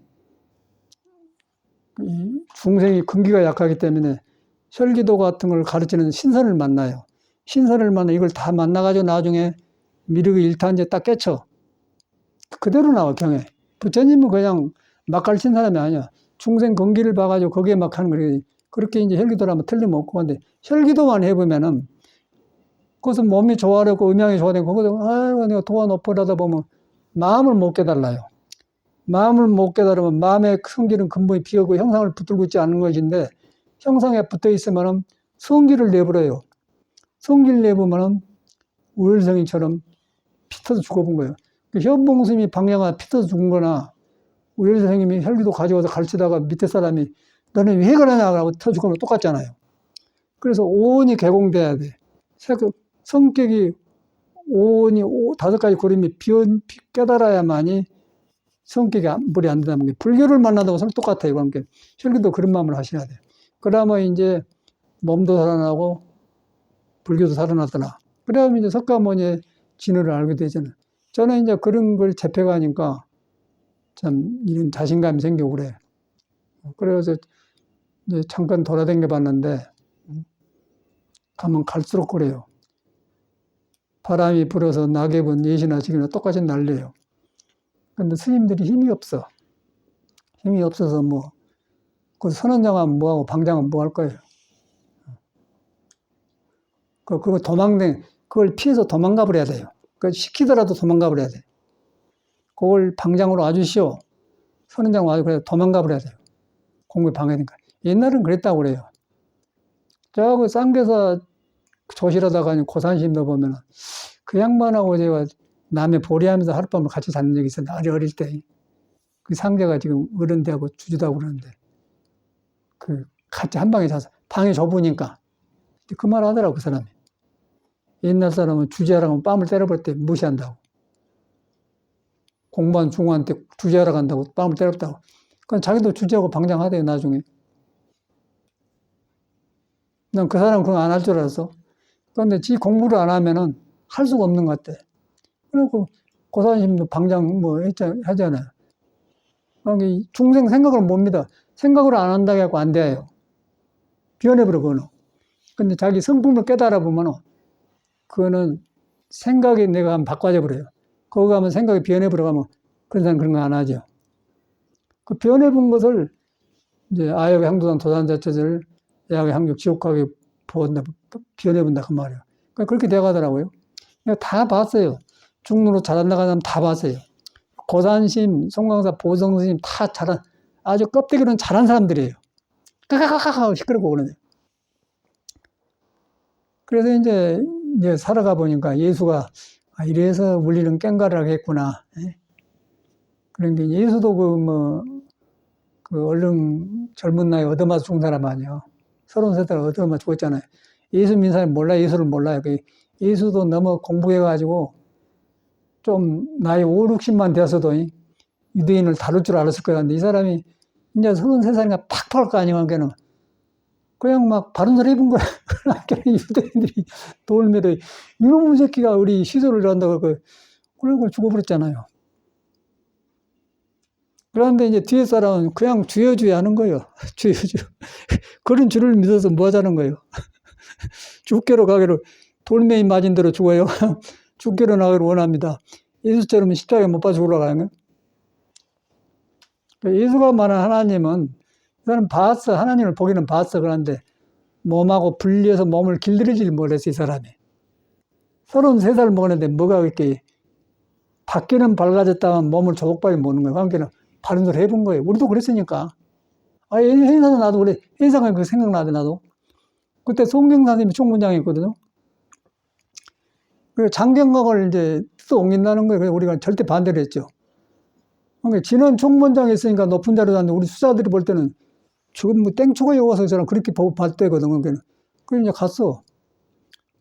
이 중생이 근기가 약하기 때문에 혈기도 같은 걸 가르치는 신선을 만나요. 신선을 만나 이걸 다 만나가지고 나중에 미륵의 일탄제 딱 깨쳐. 그대로 나와 경에. 부처님은 그냥 막 가르친 사람이 아니야. 중생 근기를 봐가지고 거기에 막 하는 거예요. 그렇게 이제 혈기도라면 틀림없고 근데 혈기도만 해보면은 그것은 몸이 좋아하고 음양이 좋아되고 거기서 아이고 내가 도가 높으려다 보면 마음을 못 깨달아요. 마음을 못 깨달으면 마음의 성질은 근본이 비었고 형상을 붙들고 있지 않은 것인데 형상에 붙어 있으면 성질을 내버려요. 성질 내보면 우열성이처럼 피터서 죽어본 거예요. 현봉스님이 방향아 피터서 죽은 거나 우열성 선생님이 혈기도 가져와서 가르치다가 밑에 사람이 너는 왜 그러냐고 터 죽은 거 똑같잖아요. 그래서 오온이 개공돼야 돼. 성격이 오온이 5가지 고름이 깨달아야만이 성격이 물이 안 된다는 게 불교를 만나다고 서로 똑같아요. 그러니까 혈기도 그런 마음을 하셔야 돼요. 그러면 이제 몸도 살아나고 불교도 살아났더라. 그러면 이제 석가모니의 진화를 알게 되잖아요. 저는 이제 그런 걸 접해가니까 참 이런 자신감이 생기고 그래. 그래서 이제 잠깐 돌아다녀 봤는데 가면 갈수록 그래요. 바람이 불어서 낙엽은 4시나 지금이나 똑같이 날려요. 근데 스님들이 힘이 없어. 힘이 없어서 뭐, 그 선원장하면 뭐하고 방장은 뭐 할 거예요. 그거 그걸 피해서 도망가 버려야 돼요. 그 시키더라도 도망가 버려야 돼. 그걸 방장으로 와주시오. 선원장 와서 그래 도망가 버려야 돼요. 공부에 방해니까. 옛날엔 그랬다고 그래요. 저그 쌍계사 조실하다가 고산심도 보면은 그 양반하고 제가 남의 보리하면서 하룻밤을 같이 잤는 적이 있었는데 어릴 때 그 상제가 지금 어른되고 주주다고 그러는데 그 같이 한 방에 자서 방이 좁으니까 그 말 하더라고 그 사람이. 옛날 사람은 주제하라고 하면 뺨을 때려버렸대. 무시한다고. 공부한 중한테 주제하러 간다고 뺨을 때렸다고. 그건 자기도 주제하고 방장하대요 나중에. 난 그 사람은 그건 안 할 줄 알았어. 그런데 지 공부를 안 하면은 할 수가 없는 것 같아. 그리고 고사님도 방장 뭐 하잖아요. 그러니까 중생 생각을 못 믿어. 생각을 안 한다고 해서 안 돼요. 변해버려, 그거는. 근데 자기 성품을 깨달아 보면은, 그거는 생각이 내가 한번 바꿔져 버려요. 거기 가면 생각이 변해버려 가면, 그런 사람 그런 거 안 하죠. 그 변해본 것을, 이제 아역의 향도단 도산자체를 야의 향육 지옥하게 변해본다, 그 말이에요. 그러니까 그렇게 돼가더라고요. 내가 다 봤어요. 중로로 잘한다고 하면 다 봤어요. 고산심, 송강사, 보성스님 다 아주 껍데기로는 잘한 사람들이에요. 까까까까 시끄럽고 그러네요. 그래서 이제 살아가 보니까 예수가 이래서 우리는 깽가를 했구나. 그런데 예수도 얼른 젊은 나이에 얻어맞아 죽은 사람 아니에요. 33살 얻어맞아 죽었잖아요. 예수 믿는 사람이 몰라요. 예수를 몰라요. 예수도 너무 공부해가지고 좀 나이 5, 60만 되었어도 유대인을 다룰 줄 알았을 거야. 근데 이 사람이 이제 33살인가 팍 팔 거 아니면 그냥 막 바른 소리 해본 거야. 유대인들이 돌매도 이놈의 새끼가 우리 시도를 한다고 그걸 죽어버렸잖아요. 그런데 이제 뒤에 사람은 그냥 주여주여 하는 거예요. 주여주여. 그런 주를 믿어서 뭐 하자는 거예요. 죽게로 가기로 돌멩이 맞은 대로 죽어요. 죽게로 나기를 원합니다. 예수처럼 십자가에 못 박아 죽으러 가는 거예요. 예수가 말한 하나님은 이사람 봤어. 하나님을 보기는 봤어. 그런데 몸하고 분리해서 몸을 길들이질 못했어. 이 사람이. 33살 먹었는데 뭐가 그렇게 밖에는 밝아졌다면 몸을 조복밖에 모는 거예요. 관계는 바른 소리 해본 거예요. 우리도 그랬으니까. 해인사도 나도 그래. 해인사가 그 생각나대, 나도. 그때 송경 선생님이 총무장이었거든요. 그 장경각을 이제 또 옮긴다는 거예요. 그래서 우리가 절대 반대를 했죠. 그러니까 진원 총무장에 있으니까 높은 자리에 놨는데 우리 수사들이 볼 때는 지금 뭐 땡초가 여와서 저는 그렇게 봤대거든. 그러니까 그래서 이제 갔어.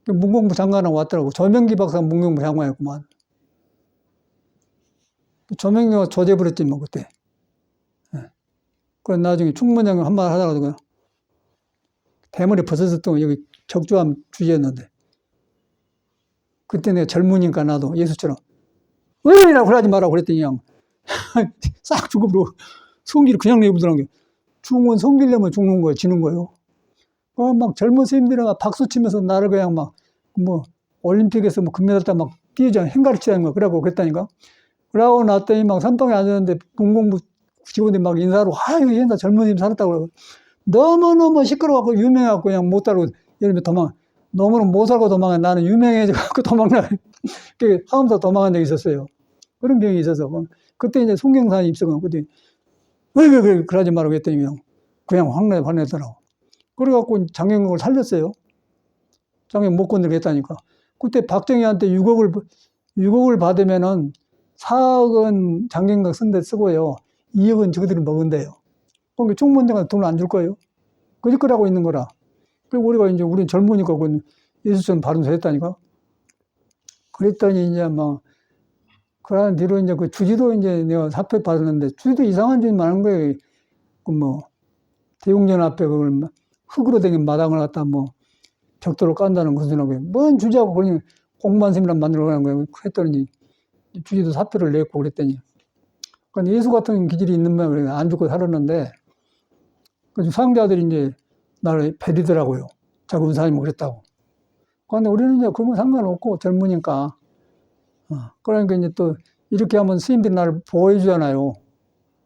문공부 장관하고 왔더라고. 조명기 박사가 문공부 장관이었구만. 조명기가 조제버렸지, 뭐, 그때. 예. 그래, 나중에 총무장관 한말 하다가 그냥 대머리 벗었었던 여기 적주함 주제였는데. 그때 내가 젊으니까 나도 예수처럼 왜!라고 그러지 마라고 그랬더니 그냥 싹 죽어버리고 성기를 그냥 내버리더라는 게 죽으면 성기려면 죽는 거예요. 지는 거예요. 막 젊은 스님들이 막 박수 치면서 나를 그냥 막 뭐 올림픽에서 뭐 금메달 따 막 뛰어져 행가르치자는 거야. 그러고 그랬다니까. 그러고 났더니 막 선방에 앉았는데 문공부 직원들이 막 인사로 아유 옛날 젊은 스님 살았다고 그러고 너무너무 시끄러워갖고 유명해갖고 그냥 못 따르고 예를 들면 도망 너무는 못 살고 도망가 나는 유명해져갖고 도망가 그 하면서 도망간 적이 있었어요. 그런 경험이 있어서 그때 이제 송경산이 입성한 그때 왜 그러지 말라고 했더니 그냥 화내더라고. 그래갖고 장경각을 살렸어요. 장경 못 건드리게 했다니까. 그때 박정희한테 6억을 받으면은 4억은 장경각 쓴 데 쓰고요. 2억은 저들이 먹은대요. 그러니까 총무장관 돈을 안 줄 거예요. 그럴 거라고 있는 거라. 그리고 우리는 젊으니까 예수처럼 발음서 했다니까. 그랬더니 이제 막, 그러는 뒤로 이제 그 주지도 이제 내가 사표 받았는데, 주지도 이상한 짓 많은 거예요. 대웅전 앞에 그걸 흙으로 된 마당을 갖다 벽돌을 깐다는 것은 하고요. 뭔 주지하고 그러니 공만스님이랑 만들어 가는 거예요. 했더니 주지도 사표를 냈고 그랬더니. 그러니까 예수 같은 기질이 있는 모양을 안 죽고 살았는데, 그 상자들이 이제 나를 베리더라고요. 자기 은사님이 그랬다고. 그런데 우리는 이제 그런 건 상관없고 젊으니까. 그러니까 이제 또 이렇게 하면 스님들이 나를 보호해주잖아요.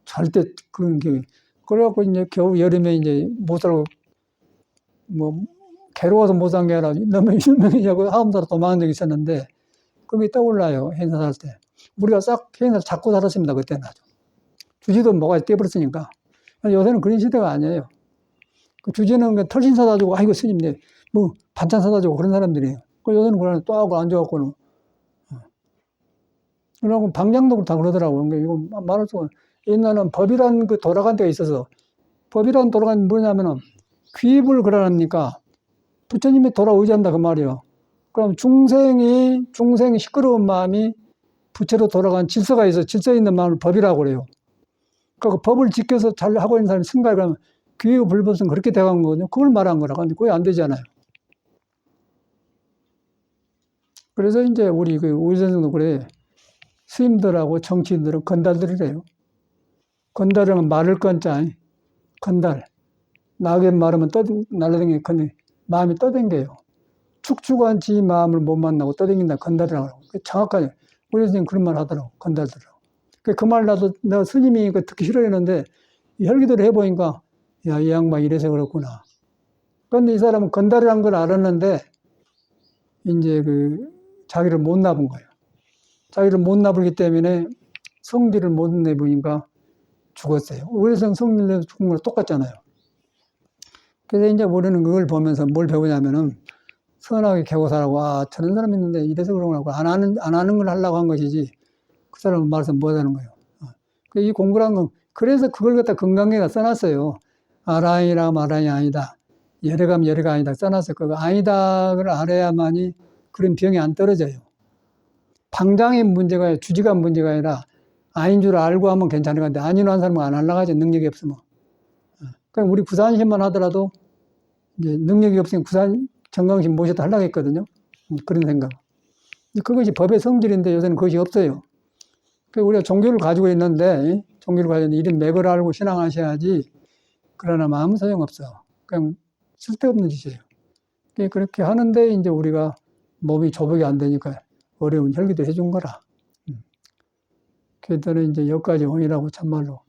절대 그런 게. 그래갖고 이제 겨우 여름에 이제 못 살고, 괴로워서 못 산 게 아니라 너무 유명해지고 하음사로 도망한 적이 있었는데, 그게 떠올라요. 행사 살 때. 우리가 싹 행사를 잡고 살았습니다. 그때는 아주. 주지도 뭐가 떼버렸으니까. 요새는 그런 시대가 아니에요. 그 주지는 털신 사다 주고, 아이고 스님, 반찬 사다 주고 그런 사람들이에요. 요새는 그러나 또 하고 앉아갖고는. 그러고 방장도 다 그러더라고요. 그러니까 이거 말할 수가 옛날에는 법이란 그 돌아간 데가 있어서 법이란 돌아간 뭐냐면은 귀입을 그러니까 부처님이 돌아오지않는다 그 말이에요. 그럼 중생이 시끄러운 마음이 부처로 돌아간 질서가 있어 질서 있는 마음을 법이라고 그래요. 그러니까 법을 지켜서 잘 하고 있는 사람이 승가에 가면 귀의 불법은 그렇게 돼간 거거든요. 그걸 말한 거라. 근데 그게 안 되잖아요. 그래서 이제 우리 선생도 그래. 스님들하고 정치인들은 건달들이래요. 건달은 말을 건자, 건달. 나게 말하면 날라다니는 마음이 떠댕겨요. 축축한 지 마음을 못 만나고 떠댕긴다. 건달이라고. 정확하게. 우리 선생님 그런 말 하더라고. 건달들하고. 그 말 나도 내가 스님이 듣기 싫어했는데 혈기도를 해보니까 야, 이 양반 이래서 그렇구나. 그런데 이 사람은 건달이라는 걸 알았는데 이제 자기를 못 납은 거예요. 자기를 못 납기 때문에 성질을 못 내보니까 죽었어요. 우리 성질 내서 죽은 거랑 똑같잖아요. 그래서 이제 우리는 그걸 보면서 뭘 배우냐면은 선하게 개고사라고 저런 사람이 있는데 이래서 그런 거라고 안 하는 걸 하려고 한 것이지 그 사람은 말해서 못 하는 거예요. 이 공부란 건 그래서 그걸 갖다 건강에다 써놨어요. 아라이라 아라이 아니다. 열애감 열애가 아니다 써놨어요. 그 아니다를 알아야만이 그런 병이 안 떨어져요. 방장의 문제가 주지가 문제가 아니라 아닌 줄 알고 하면 괜찮은 건데 아니로 한 사람은 안 하려고 하죠. 능력이 없으면. 그러니까 우리 구산심만 하더라도 이제 능력이 없으면 구산 정강심 모셔도 하려고 했거든요. 그런 생각. 그것이 법의 성질인데 요새는 그것이 없어요. 우리가 종교를 가지고 있는데 이런 맥을 알고 신앙하셔야지. 그러나 아무 소용없어. 그냥 쓸데없는 짓이에요. 그렇게 하는데 이제 우리가 몸이 조복이 안 되니까 어려운 혈기도 해준 거라. 그랬더니 이제 여기까지 온이라고 참말로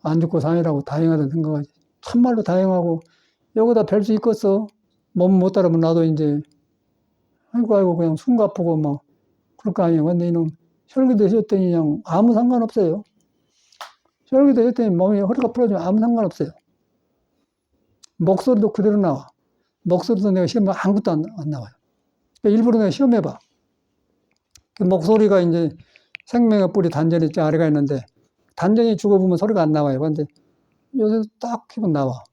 안 죽고 사니라고 다행하다 생각하지. 참말로 다행하고 여기다 뵐 수 있겠어. 몸 못 따르면 나도 이제 아이고 그냥 숨가쁘고 그럴 거 아니에요. 근데 이놈 혈기도 해줬더니 그냥 아무 상관없어요. 혈기도 해줬더니 몸이 허리가 부러지면 아무 상관없어요. 목소리도 그대로 나와. 목소리도 내가 시험에 아무것도 안 나와요. 일부러 내가 시험해봐. 그 목소리가 이제 생명의 뿌리 단전이 아래가 있는데, 단전이 죽어보면 소리가 안 나와요. 근데 요새 딱 키면 나와.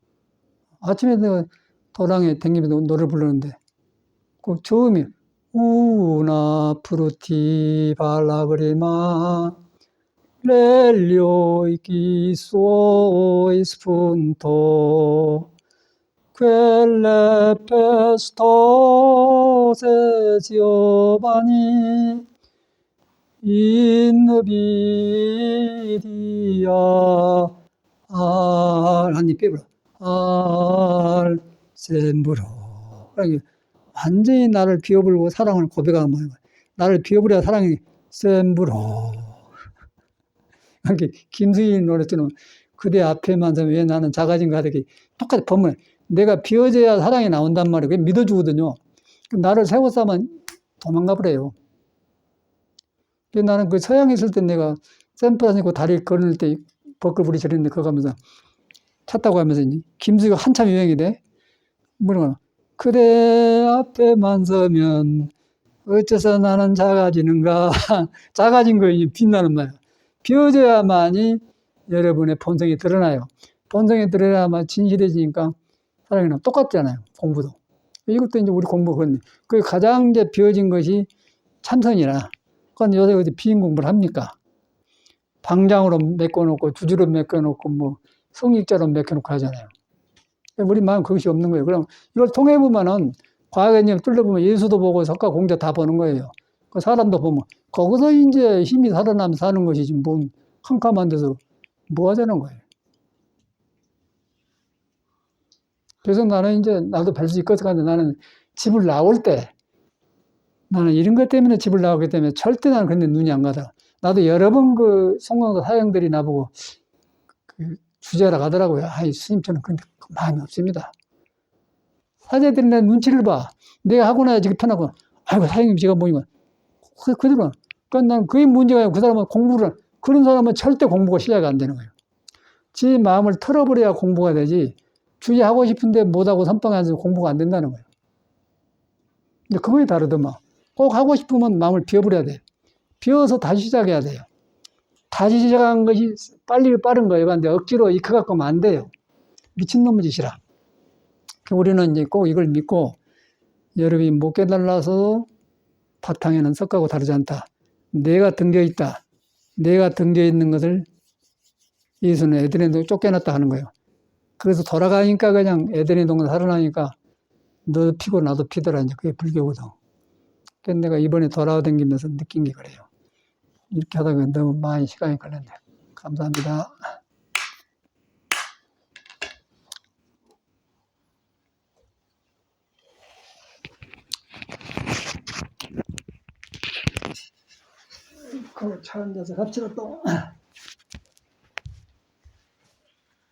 아침에 내가 도랑에 댕기면서 노래를 부르는데, 그 저음이, 우나 프루티 발라그리마, 렐리오 이기 소이 스푼토, quelle pestose giovani in vidia 한입 빼버려. 알 셈브로. 완전히 나를 비워버리고 사랑을 고백하는 거예요. 나를 비워버려야 사랑이 셈브로. 김수희 노래처럼 그대 앞에만 서면 왜 나는 작아진 가득이 똑같이 보면 내가 비워져야 사랑이 나온단 말이에요. 그게 믿어주거든요. 나를 세워싸면 도망가 버려요. 나는 그 서양에 있을 때 내가 샌프란시스코 입고 다리 걸을 때 버클부리 저랬는데 그거 가면서 차 타고 가면서 김수희가 한참 유행이 돼. 뭐라 그대 앞에만 서면 어째서 나는 작아지는가. 작아진 거에 빛나는 말이야. 비워져야만이 여러분의 본성이 드러나요. 본성이 드러나야만 진실해지니까 사랑이 나면 똑같잖아요. 공부도. 이것도 이제 우리 공부가 그렇네. 그 가장 이제 비워진 것이 참선이라. 그건 요새 어디 비인 공부를 합니까? 방장으로 메꿔놓고 주주로 메꿔놓고 뭐 성익자로 메꿔놓고 하잖아요. 우리 마음 그것이 없는 거예요. 그럼 이걸 통해 보면은 과거에 뚫려보면 예수도 보고 석가 공자 다 보는 거예요. 그 사람도 보면 거기서 이제 힘이 살아나면 사는 것이지 뭐 캄캄한 데서 뭐 하자는 거예요. 그래서 나는 이제 나도 뵐 수 있겠을 것 같은데 나는 집을 나올 때 나는 이런 것 때문에 집을 나오기 때문에 절대 나는 근데 눈이 안 가더라. 나도 여러 번 그 송강도 사형들이 나보고 그 주제하러 가더라고요. 아이 스님처럼 근데 마음이 없습니다. 사제들이 내 눈치를 봐. 내가 하고 나야 지금 편하고 아이고 사형님 제가 뭐니까 그대로. 그러니까 난 그게 문제가 아니고 그 사람은 공부를 그런 사람은 절대 공부가 시작이 안 되는 거예요. 지 마음을 털어버려야 공부가 되지. 주의하고 싶은데 못하고 선빵 앉아서 공부가 안 된다는 거예요. 근데 그거에 다르더만. 꼭 하고 싶으면 마음을 비워버려야 돼. 비워서 다시 시작해야 돼요. 다시 시작한 것이 빨리 빠른 거예요. 근데 억지로 익혀갖고 하면 안 돼요. 미친놈의 짓이라. 우리는 이제 꼭 이걸 믿고 여러분이 못 깨달아서 바탕에는 썩하고 다르지 않다. 내가 등겨 있다. 내가 등겨 있는 것을 예수는 에덴의 동에 쫓겨났다 하는 거예요. 그래서 돌아가니까 그냥 에덴의 동에 살아나니까 너도 피고 나도 피더라. 이제 그게 불교거든. 그래서 내가 이번에 돌아다니면서 느낀 게 그래요. 이렇게 하다가 너무 많이 시간이 걸렸네. 감사합니다. 차 앉아서 갑시다 또.